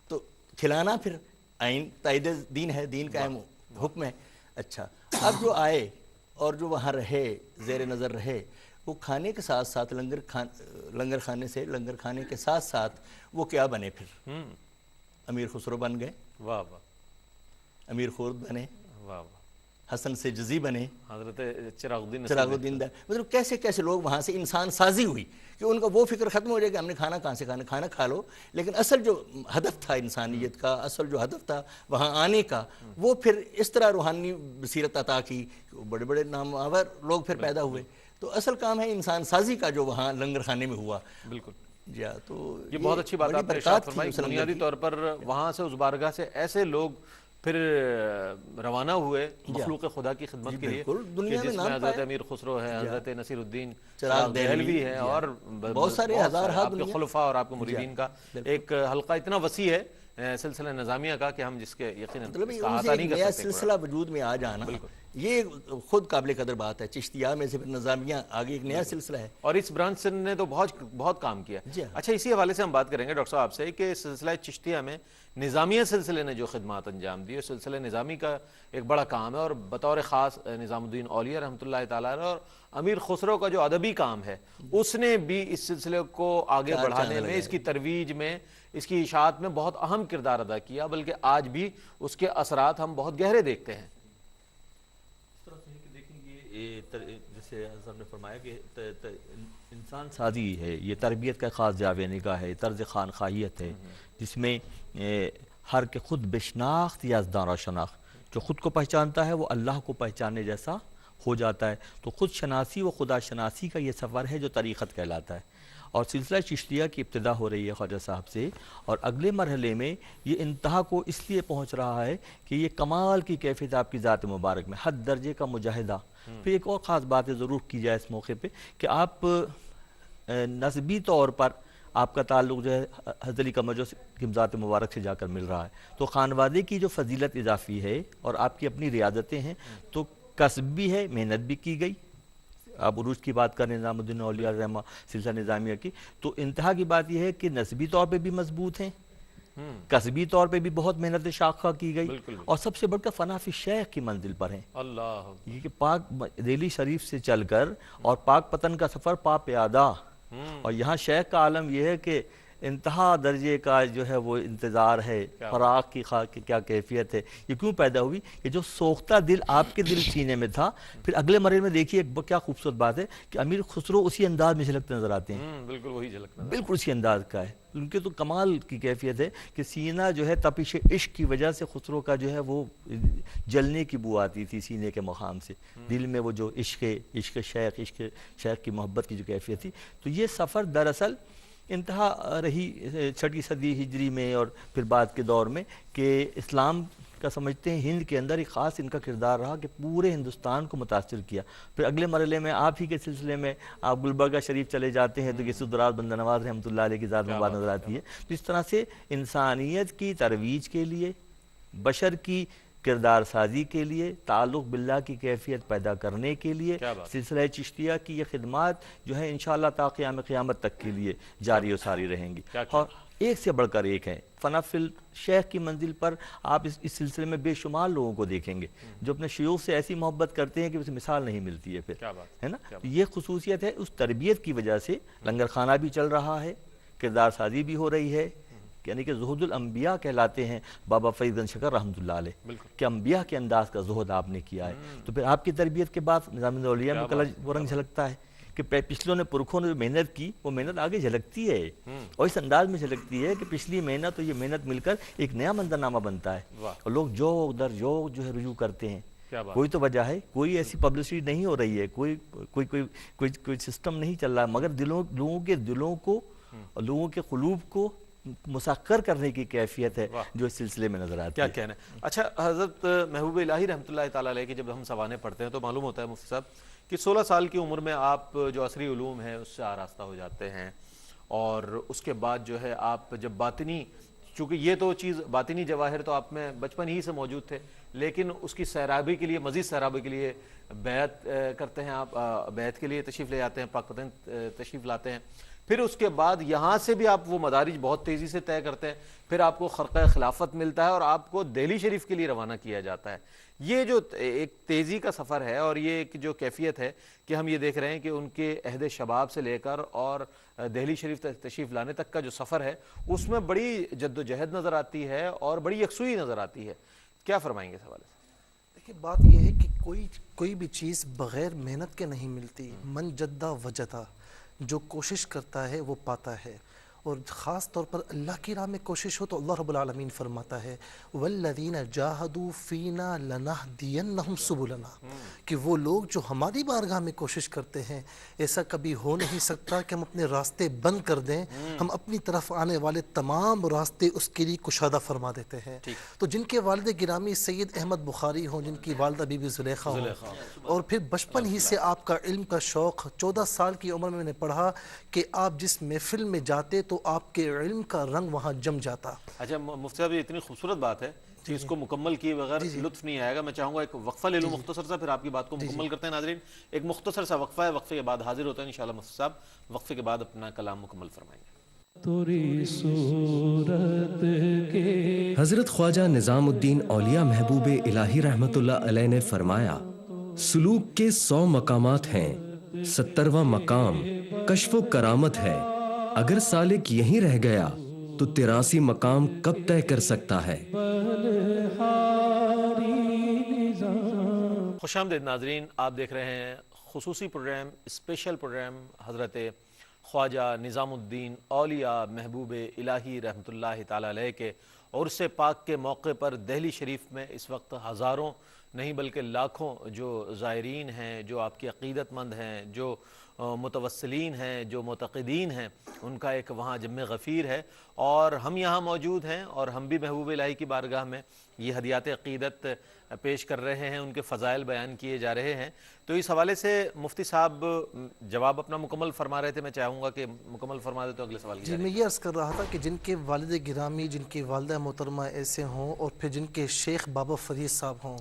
تو کھلانا پھر آئین تائید دین ہے، دین کا اہم حکم ہے۔ اچھا، اب جو آئے اور جو وہاں رہے، زیر نظر رہے، وہ کھانے کے ساتھ ساتھ لنگر خانے سے، لنگر کھانے کے ساتھ ساتھ وہ کیا بنے پھر؟ امیر خسرو بن گئے، واہ واہ، امیر خورد بنے، واہ واہ، حسن سے جزی بنے، حضرت چراغ الدین دار، مطلب کیسے کیسے لوگ وہاں سے انسان سازی ہوئی کہ ان کا وہ فکر ختم ہو جائے کہ ہم نے کھانا کہاں سے کھانا، کھانا کھا لو، لیکن اصل جو ہدف تھا انسانیت کا، اصل جو ہدف تھا وہاں آنے کا، وہ پھر اس طرح روحانی بصیرت عطا کی، بڑے بڑے نامور لوگ پھر پیدا ہوئے۔ تو اصل کام ہے انسان سازی کا جو وہاں لنگر خانے میں ہوا۔ بالکل جی ہاں، تو یہ بہت اچھی بات آپ نے ارشاد فرمائی۔ بنیادی طور پر وہاں سے، اس بارگاہ سے ایسے لوگ پھر روانہ ہوئے مخلوق خدا کی خدمت کے لیے، جس میں حضرت امیر خسرو ہے، حضرت نصیر الدین چراغ دہلوی ہے، اور بہت سارے آپ کے خلفاء اور آپ کے مریدین کا ایک حلقہ اتنا وسیع ہے سلسلہ نظامیہ کا کہ ہم جس کے یقیناً احاطہ نہیں کر سکتے۔ نیا سلسلہ وجود میں آ جانا یہ خود قابل قدر بات ہے۔ چشتیہ میں سے پھر نظامیہ آگے ایک نیا سلسلہ ہے، اور اس برانچ سے نے تو بہت کام کیا۔ اچھا، اسی حوالے سے ہم بات کریں گے ڈاکٹر صاحب آپ سے کہ سلسلہ چشتیہ میں نظامیہ سلسلے نے جو خدمات انجام دی، سلسلہ نظامی کا ایک بڑا کام ہے، اور بطور خاص نظام الدین اولیاء رحمۃ اللہ تعالیٰ اور امیر خسرو کا جو ادبی کام ہے اس نے بھی اس سلسلے کو آگے بڑھانے میں، اس کی ترویج میں، اس کی اشاعت میں بہت اہم کردار ادا کیا، بلکہ آج بھی اس کے اثرات ہم بہت گہرے دیکھتے ہیں۔ جیسے حضرت نے فرمایا کہ انسان سازی ہے، یہ تربیت کا خاص جاوے نگاہ ہے، طرز خانخواہیت ہے، جس میں ہر کے خود بشناخت یا ازدان و شناخت، جو خود کو پہچانتا ہے وہ اللہ کو پہچاننے جیسا ہو جاتا ہے۔ تو خود شناسی و خدا شناسی کا یہ سفر ہے جو طریقت کہلاتا ہے، اور سلسلہ چشتیہ کی ابتدا ہو رہی ہے خواجہ صاحب سے، اور اگلے مرحلے میں یہ انتہا کو اس لیے پہنچ رہا ہے کہ یہ کمال کی کیفیت آپ کی ذات مبارک میں، حد درجے کا مجاہدہ۔ پھر ایک اور خاص بات ضرور کی جائے اس موقع پہ کہ آپ نسبی طور پر آپ کا تعلق جو ہے حضرت علی قمر جوسی کی ذات مبارک سے جا کر مل رہا ہے، تو خانوادے کی جو فضیلت اضافی ہے اور آپ کی اپنی ریاضتیں ہیں، تو کسب بھی ہے، محنت بھی کی گئی۔ آپ عروج کی بات کریں نظام الدین اولیاء رحمہ سلسلہ نظامیہ کی، تو انتہا کی بات یہ ہے کہ نسبی طور پہ بھی مضبوط ہیں، کسبی طور پہ بھی بہت محنت شاخہ کی گئی، اور سب سے بڑھ کر فنا فی شیخ کی منزل پر ہیں۔ اللہ، یہ کہ پاک ریلی شریف سے چل کر اور پاک پتن کا سفر پا پیادہ، اور یہاں شیخ کا عالم یہ ہے کہ انتہا درجے کا جو ہے وہ انتظار ہے، فراق کی کیا کیفیت ہے، یہ کیوں پیدا ہوئی؟ یہ جو سوختہ دل آپ کے دل سینے میں تھا، پھر اگلے مرحلے میں دیکھیے کیا خوبصورت بات ہے کہ امیر خسرو اسی انداز میں جھلکتے نظر آتے ہیں، بالکل وہی جھلکنا، بالکل اسی انداز کا ہے. ان کے تو کمال کی کیفیت ہے کہ سینہ جو ہے تپش عشق کی وجہ سے خسرو کا جو ہے وہ جلنے کی بو آتی تھی سینے کے مقام سے، دل میں وہ جو عشق شیخ کی محبت کی جو کیفیت تھی. تو یہ سفر دراصل انتہا رہی 6 صدی ہجری میں اور پھر بعد کے دور میں کہ اسلام کا سمجھتے ہیں ہند کے اندر ایک خاص ان کا کردار رہا کہ پورے ہندوستان کو متاثر کیا. پھر اگلے مرحلے میں آپ ہی کے سلسلے میں آپ گلبرگہ شریف چلے جاتے ہیں تو یسوع دراز بندہ نواز رحمۃ اللہ علیہ کی ذات مبارک نظر آتی ہے. تو اس طرح سے انسانیت کی ترویج کے لیے، بشر کی کردار سازی کے لیے، تعلق باللہ کی کیفیت پیدا کرنے کے لیے سلسلہ چشتیہ کی یہ خدمات جو ہے انشاءاللہ تا قیام قیامت تک کے لیے جاری و ساری رہیں گی، اور ایک سے بڑھ کر ایک ہے. فنا فی الشیخ کی منزل پر آپ اس سلسلے میں بے شمار لوگوں کو دیکھیں گے جو اپنے شیوخ سے ایسی محبت کرتے ہیں کہ اسے مثال نہیں ملتی ہے پھر، ہے نا. یہ خصوصیت ہے، اس تربیت کی وجہ سے لنگر خانہ بھی چل رہا ہے، کردار سازی بھی ہو رہی ہے، یعنی کہ زہد الانبیاء کہلاتے ہیں بابا فرید گنج شکر رحمۃ اللہ علیہ، کہ انبیاء کے انداز کا زہد آپ نے کیا ہے. تو پھر آپ کی تربیت کے بعد نظام الاولیاء میں کل وہ رنگ جھلکتا ہے کہ پچھلوں نے پرکھوں نے جو محنت کی وہ محنت آگے جھلکتی ہے، اور اس انداز میں جھلکتی ہے کہ پچھلی محنت اور یہ محنت مل کر ایک نیا منظرنامہ بنتا ہے، اور لوگ جو ہے رجوع کرتے ہیں. کوئی تو وجہ ہے، کوئی ایسی پبلسٹی نہیں ہو رہی ہے، کوئی سسٹم نہیں چل رہا، مگر لوگوں کے دلوں کو، لوگوں کے قلوب کو مسخر کرنے کی کیفیت ہے جو اس سلسلے میں نظر آتی ہے. کیا کہنا ہے. اچھا، حضرت محبوب الہی رحمۃ اللہ تعالیٰ علیہ کی جب ہم سوانح پڑھتے ہیں تو معلوم ہوتا ہے مفتی صاحب کہ 16 سال کی عمر میں آپ جو عصری علوم ہیں اس سے آراستہ ہو جاتے ہیں، اور اس کے بعد جو ہے آپ جب باطنی، چونکہ یہ تو چیز باطنی جواہر تو آپ میں بچپن ہی سے موجود تھے، لیکن اس کی سیرابی کے لیے، مزید سیرابی کے لیے بیعت کرتے ہیں آپ، بیعت کے لیے تشریف لے آتے ہیں، پاک پتن تشریف لاتے ہیں. پھر اس کے بعد یہاں سے بھی آپ وہ مدارج بہت تیزی سے طے کرتے ہیں، پھر آپ کو خرقہ خلافت ملتا ہے اور آپ کو دہلی شریف کے لیے روانہ کیا جاتا ہے. یہ جو ایک تیزی کا سفر ہے اور یہ ایک جو کیفیت ہے کہ ہم یہ دیکھ رہے ہیں کہ ان کے عہد شباب سے لے کر اور دہلی شریف تشریف لانے تک کا جو سفر ہے اس میں بڑی جد و جہد نظر آتی ہے اور بڑی یکسوئی نظر آتی ہے. کیا فرمائیں گے اس حوالے سے؟ دیکھیے، بات یہ ہے کہ کوئی بھی چیز بغیر محنت کے نہیں ملتی. من جدہ وجدہ، جو کوشش کرتا ہے وہ پاتا ہے، اور خاص طور پر اللہ کی راہ میں کوشش ہو تو اللہ رب العالمین فرماتا ہے والذین جاہدوا فینا لنہدینہم سبلنا، کہ وہ لوگ جو ہماری بارگاہ میں کوشش کرتے ہیں، ایسا کبھی ہو نہیں سکتا کہ ہم اپنے راستے بند کر دیں، ہم اپنی طرف آنے والے تمام راستے اس کے لیے کشادہ فرما دیتے ہیں. تو جن کے والد گرامی سید احمد بخاری ہوں، جن کی والدہ بی بی زلیخا ہوں، اور پھر بچپن ہی سے آپ کا علم کا شوق، 14 سال کی عمر میں نے پڑھا کہ آپ جس محفل میں جاتے تو آپ کے علم کا رنگ وہاں جم جاتا. اچھا مفتی صاحب، یہ اتنی خوبصورت بات ہے کہ اس کو مکمل کیے بغیر لطف نہیں آئے گا. میں چاہوں گا ایک وقفہ لے لوں مختصر سا، پھر آپ کی بات کو مکمل کرتے ہیں. ناظرین، ایک مختصر سا وقفہ ہے، وقفے کے بعد حاضر ہوتے ہیں انشاءاللہ مفتی صاحب. وقفے کے بعد اپنا کلام مکمل فرمائیں گے. حضرت خواجہ نظام الدین اولیاء محبوب الہی رحمت اللہ علیہ نے فرمایا، سلوک کے 100 مقامات ہیں، 70واں مقام کشف و کرامت ہے. اگر سالک یہیں رہ گیا تو 83 مقام کب طے کر سکتا ہے؟ خوش آمدید ناظرین، آپ دیکھ رہے ہیں خصوصی پروگرام، اسپیشل پروگرام حضرت خواجہ نظام الدین اولیاء محبوب الہی رحمۃ اللہ تعالیٰ علیہ کے عرس پاک کے موقع پر دہلی شریف میں اس وقت ہزاروں نہیں بلکہ لاکھوں جو زائرین ہیں، جو آپ کی عقیدت مند ہیں، جو متوسلین ہیں، جو معتقدین ہیں، ان کا ایک وہاں جمع غفیر ہے، اور ہم یہاں موجود ہیں اور ہم بھی محبوب الہی کی بارگاہ میں یہ ہدیات عقیدت پیش کر رہے ہیں، ان کے فضائل بیان کیے جا رہے ہیں. تو اس حوالے سے مفتی صاحب جواب اپنا مکمل فرما رہے تھے، میں چاہوں گا کہ مکمل فرما دے تو اگلے سوال کی جی. میں یہ عرض کر رہا تھا کہ جن کے والد گرامی، جن کی والدہ محترمہ ایسے ہوں، اور پھر جن کے شیخ بابا فرید صاحب ہوں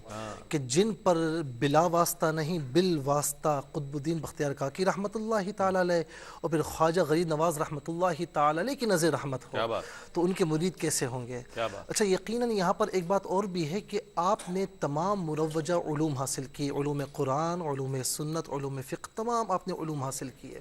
کہ جن پر بلا واسطہ نہیں بال واسطہ قطب الدین بختیار کاکی رحمۃ رحمۃ اللہ تعالیٰ علیہ اور پھر خواجہ غریب نواز رحمۃ اللہ تعالیٰ علیہ کی نظر رحمت ہو تو ان کے مرید کیسے ہوں گے؟ اچھا یقیناً یہاں پر ایک بات اور بھی ہے کہ آپ نے تمام مروجہ علوم حاصل کی، علوم قرآن، علوم سنت، علوم فقہ، تمام آپ نے علوم حاصل کیے،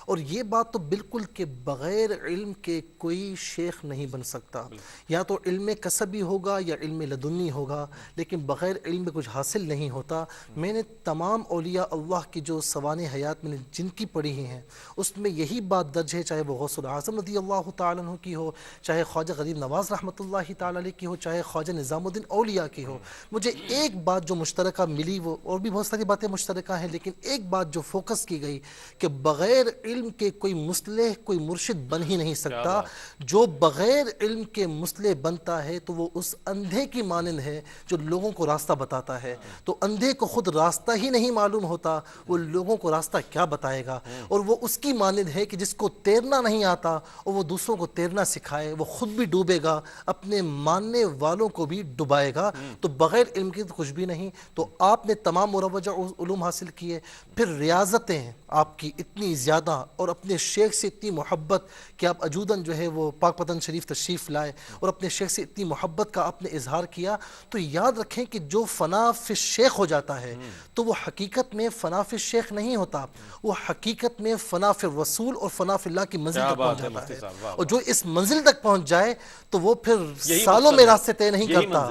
اور یہ بات تو بالکل کہ بغیر علم کے کوئی شیخ نہیں بن سکتا، یا تو علم کسبی ہوگا یا علم لدنی ہوگا، لیکن بغیر علم کچھ حاصل نہیں ہوتا۔ میں نے تمام اولیاء اللہ کی جو سوانح حیات میں نے جن کی پڑھی ہیں اس میں یہی بات درج ہے، چاہے وہ غوث العظم رضی اللہ تعالیٰ عنہ کی ہو، چاہے خواجہ غریب نواز رحمۃ اللہ تعالیٰ علیہ کی ہو، چاہے خواجہ نظام الدین اولیاء کی ہو، مجھے ایک بات جو مشترکہ ملی، وہ اور بھی بہت ساری باتیں مشترکہ ہیں لیکن ایک بات جو فوکس کی گئی کہ بغیر علم کے کوئی مصلح، کوئی مرشد بن ہی نہیں سکتا۔ جو بغیر علم کے مصلح بنتا ہے تو وہ اس اندھے کی مانند ہے جو لوگوں کو راستہ بتاتا ہے، تو اندھے کو خود راستہ ہی نہیں معلوم ہوتا، وہ لوگوں کو راستہ کیا بتائے گا؟ اور وہ اس کی مانند ہے کہ جس کو تیرنا نہیں آتا اور وہ دوسروں کو تیرنا سکھائے، وہ خود بھی ڈوبے گا، اپنے ماننے والوں کو بھی ڈبائے گا۔ تو بغیر علم کے تو کچھ بھی نہیں۔ تو آپ نے تمام مروجہ علوم حاصل کیے، پھر ریاضتیں آپ کی اتنی زیادہ اور اپنے شیخ سے اتنی محبت کہ آپ اجوداً جو ہے وہ پاک پتن شریف تشریف لائے اور اپنے شیخ سے اتنی محبت کا آپ نے اظہار کیا۔ تو یاد رکھیں کہ جو فنا فی الشیخ ہو جاتا ہے تو وہ حقیقت میں فنا فی الشیخ نہیں ہوتا، وہ حقیقت میں فنا فی الرسول اور فنا فی اللہ کی منزل تک پہنچ جاتا ہے، اور جو اس منزل تک پہنچ جائے تو وہ پھر سالوں میں راستے طے نہیں کرتا،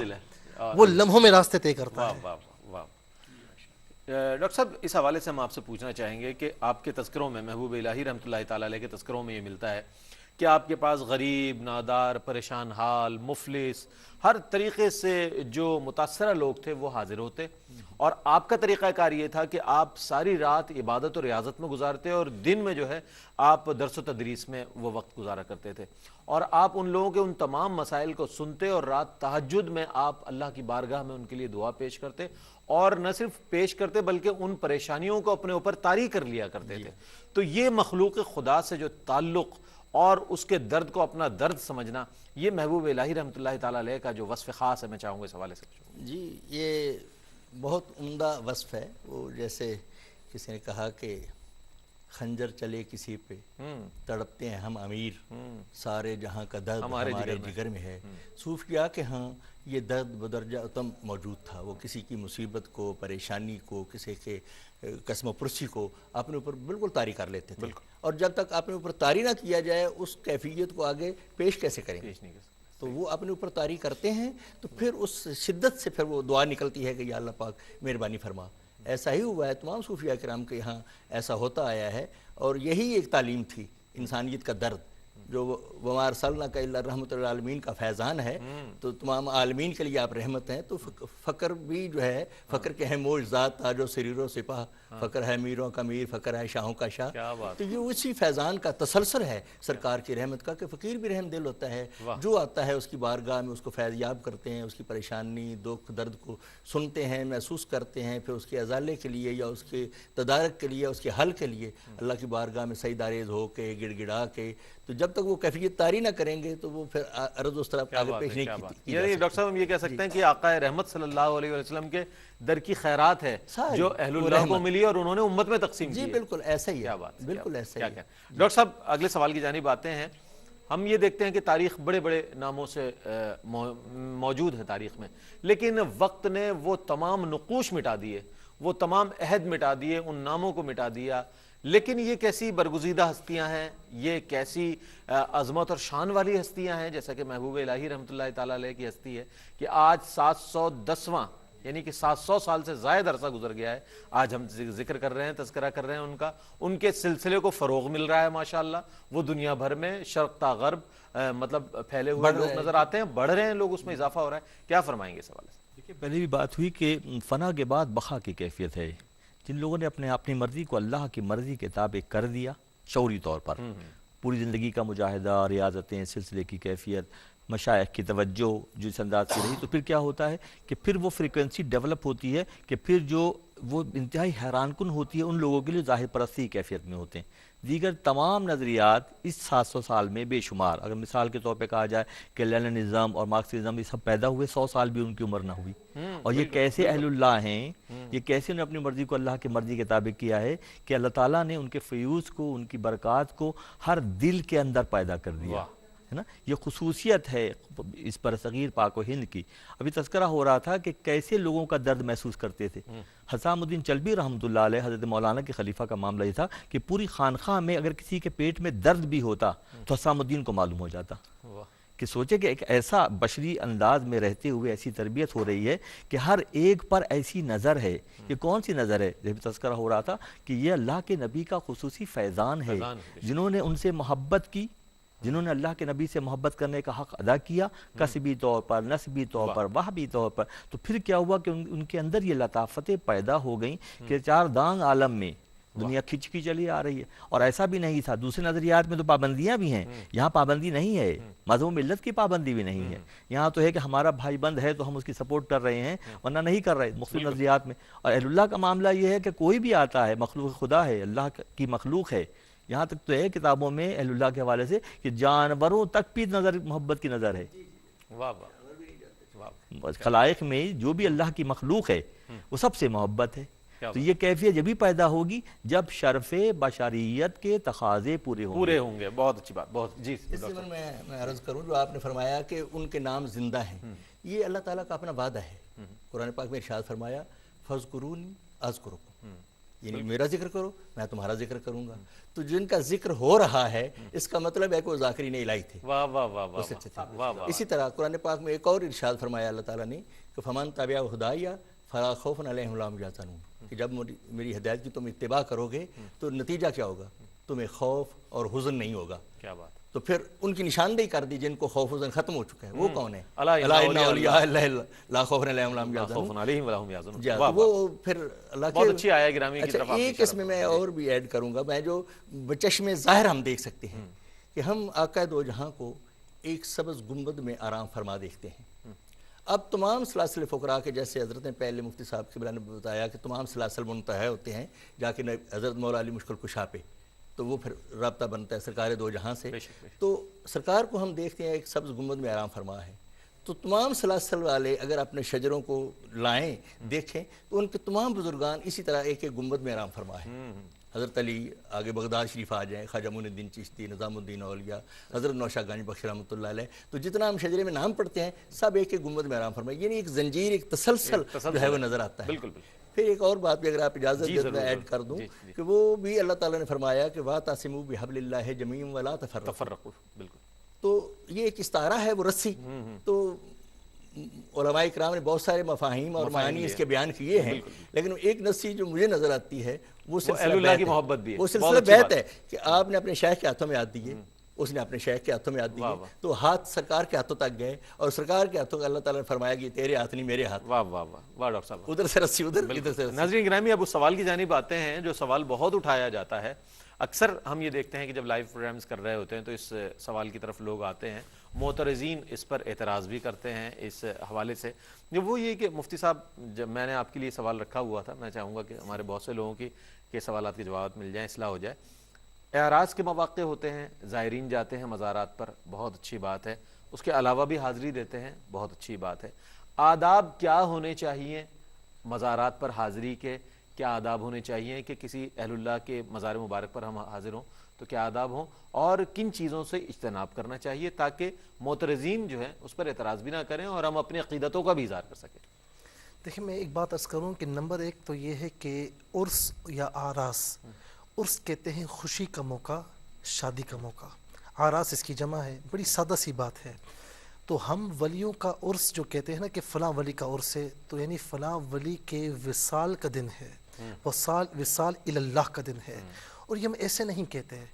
وہ لمحوں میں راستے طے کرتا ہے۔ ڈاکٹر صاحب اس حوالے سے ہم آپ سے پوچھنا چاہیں گے کہ آپ کے تذکروں میں، محبوب الہی رحمۃ اللہ تعالیٰ علیہ کے تذکروں میں یہ ملتا ہے کہ آپ کے پاس غریب، نادار، پریشان حال، مفلس، ہر طریقے سے جو متاثرہ لوگ تھے وہ حاضر ہوتے، اور آپ کا طریقہ کار یہ تھا کہ آپ ساری رات عبادت اور ریاضت میں گزارتے اور دن میں جو ہے آپ درس و تدریس میں وہ وقت گزارا کرتے تھے، اور آپ ان لوگوں کے ان تمام مسائل کو سنتے اور رات تہجد میں آپ اللہ کی بارگاہ میں ان کے لیے دعا پیش کرتے، اور نہ صرف پیش کرتے بلکہ ان پریشانیوں کو اپنے اوپر طاری کر لیا کرتے تھے۔ تو یہ مخلوق خدا سے جو تعلق اور اس کے درد کو اپنا درد سمجھنا، یہ محبوب الہی رحمۃ اللہ تعالیٰ علیہ کا جو وصف خاص ہے، میں چاہوں گا اس حوالے سے۔ جی یہ بہت عمدہ وصف ہے۔ وہ جیسے کسی نے کہا کہ خنجر چلے کسی پہ تڑپتے ہیں ہم امیر، سارے جہاں کا درد ہمارے جگر میں ہے۔ صوفیاء کے ہاں یہ درد بدرجہ اتم موجود تھا، وہ کسی کی مصیبت کو، پریشانی کو، کسی کے قسم و پرسی کو اپنے اوپر بالکل طاری کر لیتے تھے، اور جب تک اپنے اوپر طاری نہ کیا جائے اس کیفیت کو آگے پیش کیسے کریں گے؟ تو وہ اپنے اوپر طاری کرتے ہیں، تو پھر اس شدت سے پھر وہ دعا نکلتی ہے کہ یا اللہ پاک مہربانی فرما۔ ایسا ہی ہوا ہے، تمام صوفیاء کرام کے یہاں ایسا ہوتا آیا ہے، اور یہی ایک تعلیم تھی انسانیت کا درد، جو وما ارسلناک الا رحمۃ للعالمین کا فیضان ہے، تو تمام عالمین کے لیے آپ رحمت ہیں۔ تو فقر بھی جو ہے، فقر کے ہیں موج ذات تاج و سریر و سپاہ، فقر ہے میروں کا میر، فقر ہے شاہوں کا شاہ۔ تو یہ اسی فیضان کا تسلسل ہے سرکار کی رحمت کا، کہ فقیر بھی رحم دل ہوتا ہے، جو آتا ہے اس کی بارگاہ میں اس کو فیض یاب کرتے ہیں، اس کی پریشانی دکھ درد کو سنتے ہیں، محسوس کرتے ہیں، پھر اس کے ازالے کے لیے یا اس کے تدارک کے لیے، اس کے حل کے لیے اللہ کی بارگاہ میں سجدہ ریز ہو کے، گڑ گڑا کے، تو جب تک وہ کیفیت طاری نہ کریں گے تو وہ پھر عرض اس طرف آگے پیش نہیں کی۔ یعنی ڈاکٹر صاحب ہم یہ کہہ سکتے ہیں کہ آقا رحمت صلی اللہ علیہ وسلم کے در کی خیرات ہے جو اہل اللہ کو ملی اور انہوں نے امت میں تقسیم کی۔ جی بالکل ایسا ہی ہے، بالکل ایسا ہی ہے۔ ڈاکٹر صاحب اگلے سوال کی جانب آتے ہیں۔ ہم یہ دیکھتے ہیں کہ تاریخ بڑے بڑے ناموں سے موجود ہے تاریخ میں، لیکن وقت نے وہ تمام نقوش مٹا دیے، وہ تمام عہد مٹا دیے، ان ناموں کو مٹا دیا۔ لیکن یہ کیسی برگزیدہ ہستیاں ہیں، یہ کیسی عظمت اور شان والی ہستیاں ہیں، جیسا کہ محبوب الہی رحمۃ اللہ تعالیٰ علیہ کی ہستی ہے کہ آج 710واں یعنی کہ 700 سال سے زائد عرصہ گزر گیا ہے، آج ہم ذکر کر رہے ہیں، تذکرہ کر رہے ہیں ان کے سلسلے کو فروغ مل رہا ہے ماشاءاللہ۔ وہ دنیا بھر میں شرق تا غرب مطلب پھیلے ہوئے لوگ نظر آتے ہیں، بڑھ رہے ہیں لوگ، اس میں اضافہ ہو رہا ہے۔ کیا فرمائیں گے اس حوالے سے؟ دیکھیے پہلے بھی بات ہوئی کہ فنا کے بعد بقا کی کیفیت ہے۔ جن لوگوں نے اپنی مرضی کو اللہ کی مرضی کے تابع کر دیا شعوری طور پر، پوری زندگی کا مجاہدہ، ریاضتیں، سلسلے کی کیفیت، مشائخ کی توجہ جو اس انداز سے رہی، تو پھر کیا ہوتا ہے کہ پھر وہ فریکوینسی ڈیولپ ہوتی ہے کہ پھر جو وہ انتہائی حیران کن ہوتی ہے ان لوگوں کے لیے ظاہر پرستی کی کیفیت میں ہوتے ہیں۔ دیگر تمام نظریات اس 700 سال میں بے شمار، اگر مثال کے طور پہ کہا جائے کہ لیننزم اور مارکسزم یہ سب پیدا ہوئے 100 سال بھی ان کی عمر نہ ہوئی، اور یہ کیسے اہل اللہ ہیں، یہ کیسے انہیں اپنی مرضی کو اللہ کی مرضی کے تابع کیا ہے کہ اللہ تعالیٰ نے ان کے فیوز کو، ان کی برکات کو ہر دل کے اندر پیدا کر دیا ہے نا۔ یہ خصوصیت ہے اس برصغیر پاک و ہند کی۔ ابھی تذکرہ ہو رہا تھا کہ کیسے لوگوں کا درد محسوس کرتے تھے۔ حسام الدین چلبی رحمۃ اللہ علیہ، حضرت مولانا کے خلیفہ کا معاملہ یہ تھا کہ پوری خانقاہ میں اگر کسی کے پیٹ میں درد بھی ہوتا تو حسام الدین کو معلوم ہو جاتا۔ کہ سوچے کہ ایک ایسا بشری انداز میں رہتے ہوئے ایسی تربیت ہو رہی ہے کہ ہر ایک پر ایسی نظر ہے۔ یہ کون سی نظر ہے؟ جب تذکرہ ہو رہا تھا کہ یہ اللہ کے نبی کا خصوصی فیضان ہے، جنہوں نے ان سے محبت کی، جنہوں نے اللہ کے نبی سے محبت کرنے کا حق ادا کیا، کسبی طور پر، نسبی طور پر، وہبی طور پر، تو پھر کیا ہوا کہ ان کے اندر یہ لطافتیں پیدا ہو گئیں کہ چار دانگ عالم میں دنیا کھچ کی چلی آ رہی ہے۔ اور ایسا بھی نہیں تھا، دوسرے نظریات میں تو پابندیاں بھی ہیں، یہاں پابندی نہیں ہے، مذہب و ملت کی پابندی بھی نہیں ہے، یہاں تو ہے کہ ہمارا بھائی بند ہے تو ہم اس کی سپورٹ کر رہے ہیں، ورنہ نہیں کر رہے مختلف نظریات میں۔ اور اہل اللہ کا معاملہ یہ ہے کہ کوئی بھی آتا ہے مخلوق خدا ہے، اللہ کی مخلوق ہے، یہاں تک تو ہے کتابوں میں اہل اللہ کے حوالے سے کہ جانوروں تک بھی نظر محبت کی نظر ہے۔ خلائق میں جو بھی اللہ کی مخلوق ہے وہ سب سے محبت ہے۔ تو یہ کیفیت جبھی پیدا ہوگی جب شرف بشریت کے تقاضے پورے ہوں گے۔ بہت اچھی بات، بہت جی۔ اس سے میں عرض کروں جو آپ نے فرمایا کہ ان کے نام زندہ ہیں، یہ اللہ تعالیٰ کا اپنا وعدہ ہے۔ قرآن پاک میں ارشاد فرمایا فَاذْكُرُونِي أَذْكُرُكُمْ، یعنی میرا ذکر کرو میں تمہارا ذکر کروں گا۔ تو جن کا ذکر ہو رہا ہے اس کا مطلب ہے کہ وہ ذاکرین الہی تھے، واہ واہ واہ واہ سچے تھے۔ اسی طرح قرآن پاک میں ایک اور ارشاد فرمایا اللہ تعالیٰ نے کہ فَمَن تَبِعَ هُدَايَ فَلَا خَوْفٌ عَلَيْهِمْ وَلَا هُمْ يَحْزَنُونَ، کہ جب میری ہدایت کی تم اتباع کرو گے تو نتیجہ کیا ہوگا؟ تمہیں خوف اور حزن نہیں ہوگا۔ کیا بات۔ تو پھر ان کی نشاندہی کر دی جن کو خوف حزن ختم ہو چکا ہے، وہ کون ہے؟ الا اِنَّ أَوْلِيَاءَ اللَّهِ لَا خَوْفٌ عَلَيْهِمْ وَلَا هُمْ يَحْزَنُونَ۔ جی ہاں، وہ پھر اللہ بہت اچھی آیا گرامی کی طرف۔ ایک اس میں اور بھی ایڈ کروں گا، میں جو بچشم ظاہر ہم دیکھ سکتے ہیں کہ ہم آقا دو جہاں کو ایک سبز گنبد میں آرام فرما دیکھتے ہیں۔ اب تمام سلاسل فقراء کے جیسے حضرت نے پہلے مفتی صاحب قبلہ نے بتایا کہ تمام سلاسل منتہا ہوتے ہیں جا کے حضرت مولا علی مشکل کشا پہ، تو وہ پھر رابطہ بنتا ہے سرکار دو جہاں سے۔ تو سرکار کو ہم دیکھتے ہیں ایک سبز گنبد میں آرام فرما ہے، تو تمام سلاسل والے اگر اپنے شجروں کو لائیں دیکھیں تو ان کے تمام بزرگان اسی طرح ایک ایک گنبد میں آرام فرما ہے۔ حضرت علی آگے بغداد شریف آ جائیں، خواجہ معین الدین چشتی، نظام الدین اولیاء، حضرت نوشاد گنج بخش رحمۃ اللہ علیہ، تو جتنا ہم شجرے میں نام پڑھتے ہیں سب ایک ایک گنبد میں آرام فرمائے، یعنی ایک زنجیر، ایک تسلسل جو ہے وہ نظر آتا ہے۔ بالکل بالکل۔ پھر ایک اور بات بھی اگر آپ اجازت دیں میں ایڈ کر دوں کہ وہ بھی اللہ تعالیٰ نے فرمایا کہ وَاعْتَصِمُوا بِحَبْلِ اللَّهِ جَمِيعًا وَلَا تَفَرَّقُوا، بالکل۔ تو یہ ایک استعارہ ہے، وہ رسی۔ تو علماء اکرام نے بہت سارے مفاہیم اور معانی اس کے بیان کیے ہیں، لیکن ایک نصی جو مجھے نظر آتی ہے وہ سلسلہ اللہ کی محبت بھی ہے، وہ سلسلہ بیعت ہے کہ آپ نے اپنے شیخ کے ہاتھوں میں ہاتھ دیے، اس نے اپنے شیخ کے ہاتھوں میں ہاتھ دیے، تو ہاتھ سرکار کے ہاتھوں تک گئے، اور سرکار کے ہاتھوں اللہ تعالیٰ نے فرمایا کہ تیرے ہاتھ نہیں میرے ہاتھ۔ واہ واہ واہ واہ ڈاکٹر صاحب، ادھر سے رسی ادھر، ادھر سے رسی۔ ناظرین گرامی، اب اس سوال کی جانب آتے ہیں جو سوال بہت اٹھایا جاتا ہے۔ اکثر ہم یہ دیکھتے ہیں کہ جب لائیو پروگرامز کر رہے ہوتے ہیں تو اس سوال کی طرف لوگ آتے ہیں، معترضین اس پر اعتراض بھی کرتے ہیں اس حوالے سے۔ وہ یہ کہ مفتی صاحب، جب میں نے آپ کے لیے سوال رکھا ہوا تھا، میں چاہوں گا کہ ہمارے بہت سے لوگوں کے سوالات کے جوابات مل جائیں، اصلاح ہو جائے۔ اعراض کے مواقع ہوتے ہیں، زائرین جاتے ہیں مزارات پر، بہت اچھی بات ہے، اس کے علاوہ بھی حاضری دیتے ہیں، بہت اچھی بات ہے۔ آداب کیا ہونے چاہیے مزارات پر حاضری کے؟ کیا آداب ہونے چاہیے کہ کسی اہل اللہ کے مزار مبارک پر ہم حاضر ہوں تو کیا آداب ہوں، اور کن چیزوں سے اجتناب کرنا چاہیے تاکہ معترضین جو ہیں اس پر اعتراض بھی نہ کریں اور ہم اپنی عقیدتوں کا بھی اظہار کر سکیں؟ دیکھیں، میں ایک بات عرض کروں کہ نمبر ایک تو یہ ہے کہ عرس یا آراس، عرس کہتے ہیں خوشی کا موقع، شادی کا موقع، آراس اس کی جمع ہے، بڑی سادہ سی بات ہے۔ تو ہم ولیوں کا عرس جو کہتے ہیں نا کہ فلاں ولی کا عرس ہے، تو یعنی فلاں ولی کے وصال کا دن ہے، وصال الی اللہ کا دن ہے، اور یہ ہم ایسے نہیں کہتے ہیں۔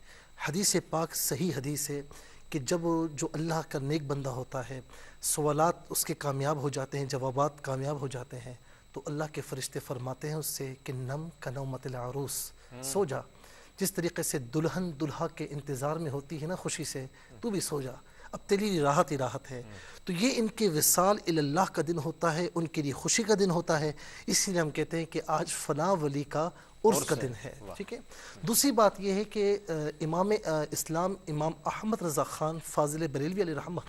حدیث پاک صحیح حدیث ہے کہ جب جو اللہ کا نیک بندہ ہوتا ہے، سوالات اس کے کامیاب ہو جاتے ہیں، جوابات کامیاب ہو جاتے ہیں، تو اللہ کے فرشتے فرماتے ہیں اس سے کہ نم کنومت العروس، سو جا، جس طریقے سے دلہن دلہا کے انتظار میں ہوتی ہے نا خوشی سے، تو بھی سو جا۔ اب تیری لیے راحت ہی راحت ہے. تو یہ ان کے وصال اللہ کا دن ہوتا ہے، ان کے لیے خوشی کا دن ہوتا ہے. اسی لیے ہم کہتے ہیں کہ آج فلاں ولی کا عرس کا دن ہے. ٹھیک ہے. دوسری بات یہ ہے کہ امام اسلام امام احمد رضا خان فاضل بریلوی علیہ رحمہ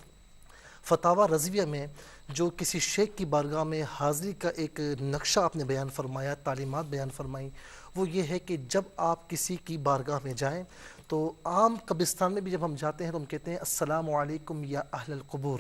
فتاوی رضویہ میں جو کسی شیخ کی بارگاہ میں حاضری کا ایک نقشہ آپ نے بیان فرمایا، تعلیمات بیان فرمائی، وہ یہ ہے کہ جب آپ کسی کی بارگاہ میں جائیں تو عام قبرستان میں بھی جب ہم جاتے ہیں تو ہم کہتے ہیں السلام علیکم یا اہل القبور،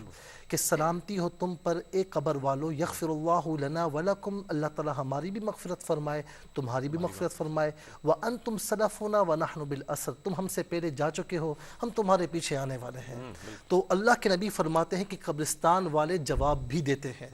کہ سلامتی ہو تم پر اے قبر والو، یغفر اللہ لنا ولکم، اللہ تعالی ہماری بھی مغفرت فرمائے تمہاری بھی مغفرت فرمائے، وانتم سلفنا ونحن بالاسر، تم ہم سے پہلے جا چکے ہو، ہم تمہارے پیچھے آنے والے ہیں. تو اللہ کے نبی فرماتے ہیں کہ قبرستان والے جواب بھی دیتے ہیں.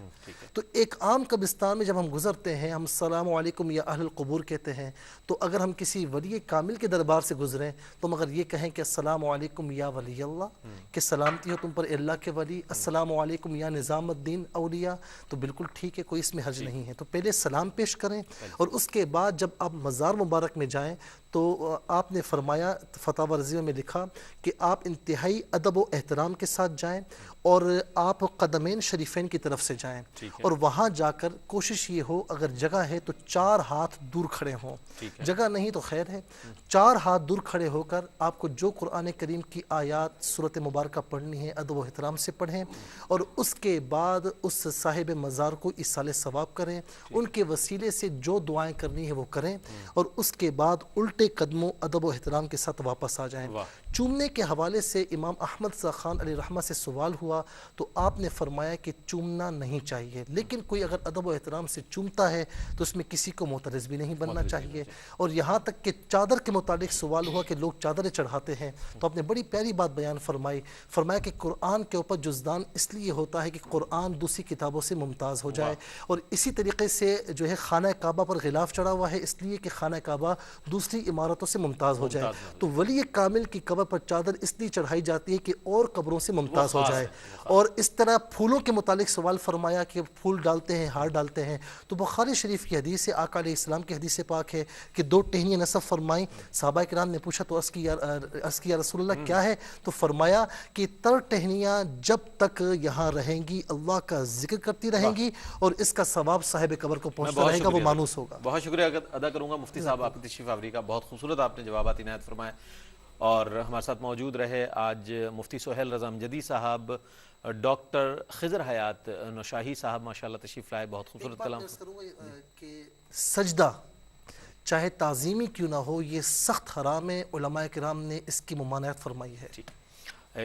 تو ایک عام قبرستان میں جب ہم گزرتے ہیں ہم السلام علیکم یا اہل القبور کہتے ہیں، تو اگر ہم کسی ولی کامل کے دربار سے گزریں تو مگر یہ کہیں کہ السلام علیکم یا ولی اللہ، کہ سلامتی ہو تم پر اللہ کے ولی، السلام علیکم یا نظام الدین اولیاء، تو بالکل ٹھیک ہے، کوئی اس میں حرج نہیں ہے. تو پہلے سلام پیش کریں اور اس کے بعد جب آپ مزار مبارک میں جائیں تو آپ نے فرمایا فتاوی رضویہ میں لکھا کہ آپ انتہائی ادب و احترام کے ساتھ جائیں اور آپ قدمین شریفین کی طرف سے جائیں، اور وہاں جا کر کوشش یہ ہو اگر جگہ ہے تو 4 ہاتھ دور کھڑے ہوں، جگہ نہیں تو خیر ہے، 4 ہاتھ دور کھڑے ہو کر آپ کو جو قرآن کریم کی آیات صورت مبارکہ پڑھنی ہے ادب و احترام سے پڑھیں، اور اس کے بعد اس صاحب مزار کو ایصال ثواب کریں، ان کے وسیلے سے جو دعائیں کرنی ہے وہ کریں، اور اس کے بعد الٹے قدموں ادب و احترام کے ساتھ واپس آ جائیں. چومنے کے حوالے سے امام احمد رضا خان علیہ رحمہ سے سوال ہوا تو آپ نے فرمایا کہ چومنا نہیں چاہیے، لیکن کوئی اگر ادب و احترام سے چومتا ہے تو اس میں کسی کو معترض بھی نہیں بننا چاہیے. اور یہاں تک کہ چادر کے متعلق سوال ہوا کہ لوگ چادریں چڑھاتے ہیں تو آپ نے بڑی پیاری بات بیان فرمایا کہ قرآن کے اوپر جزدان اس لیے ہوتا ہے کہ قرآن دوسری کتابوں سے ممتاز ہو جائے، اور اسی طریقے سے جو ہے خانہ کعبہ پر غلاف چڑھا ہوا ہے اس لیے کہ خانہ کعبہ دوسری عمارتوں سے ممتاز ہو جائے. تو ولی کامل کی قبر پر چادر اس لیے چڑھائی جاتی ہے کہ اور قبروں سے ممتاز ہو جائے. اور اس طرح پھولوں کے متعلق سوال فرمایا کہ پھول ڈالتے ہیں، ہار ڈالتے ہیں، تو بخاری شریف کی حدیث ہے، آقا علیہ السلام کی حدیث پاک ہے کہ 2 ٹہنیاں نصب فرمائیں. صحابہ کرام نے پوچھا تو عرض کی یا رسول اللہ کیا ہے؟ تو فرمایا کہ تر ٹہنیاں جب تک یہاں رہیں گی اللہ کا ذکر کرتی رہیں گی اور اس کا ثواب صاحب قبر کو پہنچتا رہے گا، وہ مانوس ہوگا. بہت شکریہ ادا کروں گا مفتی صاحب آپ کی تشریف آوری کا، بہت خوبصورت آپ نے جوابات عنایت فرمائے. اور ہمارے ساتھ موجود رہے آج مفتی سہیل رضا امجدی صاحب، ڈاکٹر خضر حیات نوشاہی صاحب ماشاءاللہ تشریف لائے، بہت خوبصورت کلام. کہ سجدہ چاہے تعظیمی کیوں نہ ہو یہ سخت حرام ہے، علماء کرام نے اس کی ممانعت فرمائی ہے.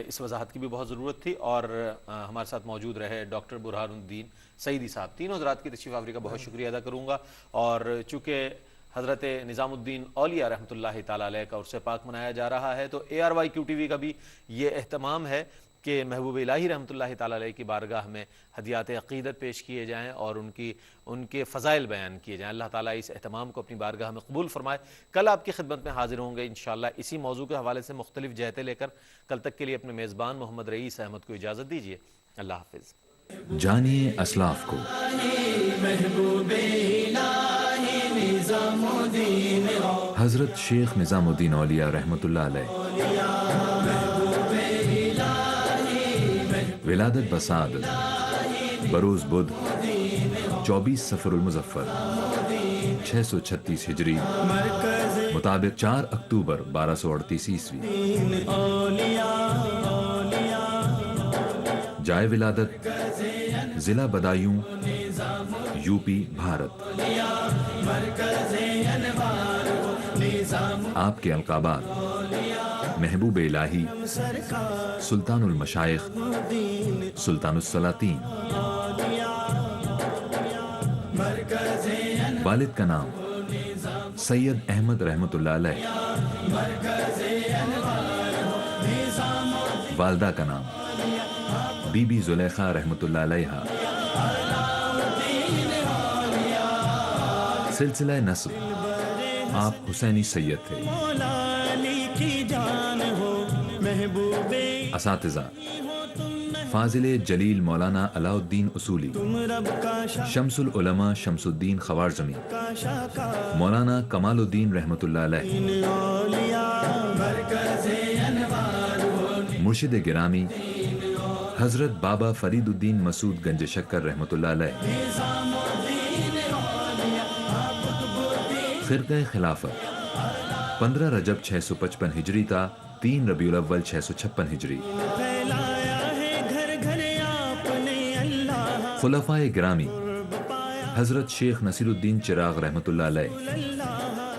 اس وضاحت کی بھی بہت ضرورت تھی. اور ہمارے ساتھ موجود رہے ڈاکٹر برہان الدین سعیدی صاحب. تینوں حضرات کی تشریف آوری کا بہت شکریہ ادا کروں گا. اور چونکہ حضرت نظام الدین اولیاء رحمۃ اللہ تعالیٰ علیہ کا عرس پاک منایا جا رہا ہے، تو ARYQ TV کا بھی یہ اہتمام ہے کہ محبوب الہی رحمۃ اللہ تعالیٰ علیہ کی بارگاہ میں ہدیات عقیدت پیش کیے جائیں اور ان کے فضائل بیان کیے جائیں. اللہ تعالیٰ اس اہتمام کو اپنی بارگاہ میں قبول فرمائے. کل آپ کی خدمت میں حاضر ہوں گے انشاءاللہ اسی موضوع کے حوالے سے مختلف جہتیں لے کر. کل تک کے لیے اپنے میزبان محمد رئیس احمد کو اجازت دیجیے. اللہ حافظ. جانیے اسلاف کو. حضرت شیخ نظام الدین اولیاء رحمۃ اللہ علیہ، ولادت بسعادت بروز بدھ 24 صفر المظفر 636 ہجری مطابق 4 اکتوبر 1238 عیسوی. جائے ولادت ضلع بدایوں UP بھارت. آپ کے القابات: محبوب الہی، سلطان المشائخ، سلطان السلاطین. والد کا نام سید احمد رحمۃ اللہ علیہ. والدہ کا نام بی بی زلیخا رحمۃ اللہ علیہا. سلسلہ نسب آپ حسینی سید تھے. اساتذہ: فاضل جلیل مولانا علاء الدین اصولی، شمس العلماء شمس الدین خوارزمی، مولانا کمال الدین رحمۃ اللہ علیہ. مرشد گرامی حضرت بابا فرید الدین مسعود گنج شکر رحمۃ اللہ علیہ، خرقہ خلافت 15 رجب 655 ہجری تا 3 ربیع الاول 656 ہجری، خلفائے گرامی حضرت شیخ نصیر الدین چراغ رحمۃ اللہ علیہ،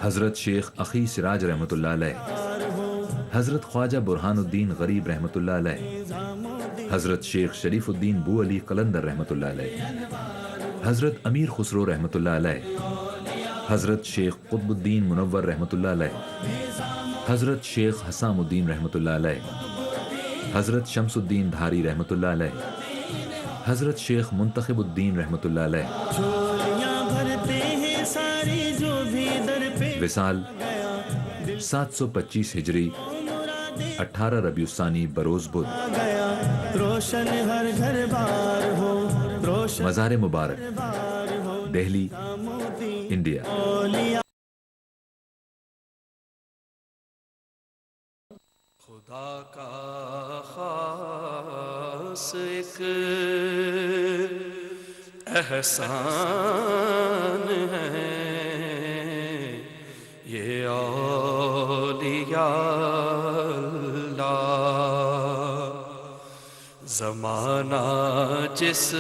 حضرت شیخ اخی سراج رحمۃ اللہ علیہ، حضرت خواجہ برہان الدین غریب رحمۃ اللہ علیہ، حضرت شیخ شریف الدین بو علی قلندر رحمۃ اللہ علیہ، حضرت امیر خسرو رحمۃ اللہ علیہ، حضرت شیخ قطب الدین منور رحمۃ اللہ علیہ، حضرت شیخ حسام الدین رحمۃ اللہ علیہ، حضرت شمس الدین دھاری رحمۃ اللہ علیہ، حضرت شیخ منتخب الدین رحمۃ اللہ علیہ، وصال 725 ہجری 18 ربیع الثانی بروز بدھ، مزار مبارک دہلی انڈیا۔ خدا کا خاص ایک احسان ہے یہ اولیاء اللہ، زمانہ جسم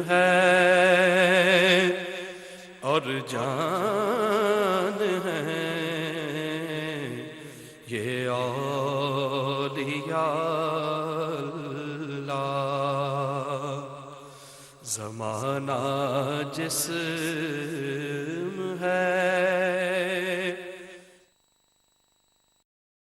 ہے اور جان ہے یہ اولیاء اللہ، زمانہ جسم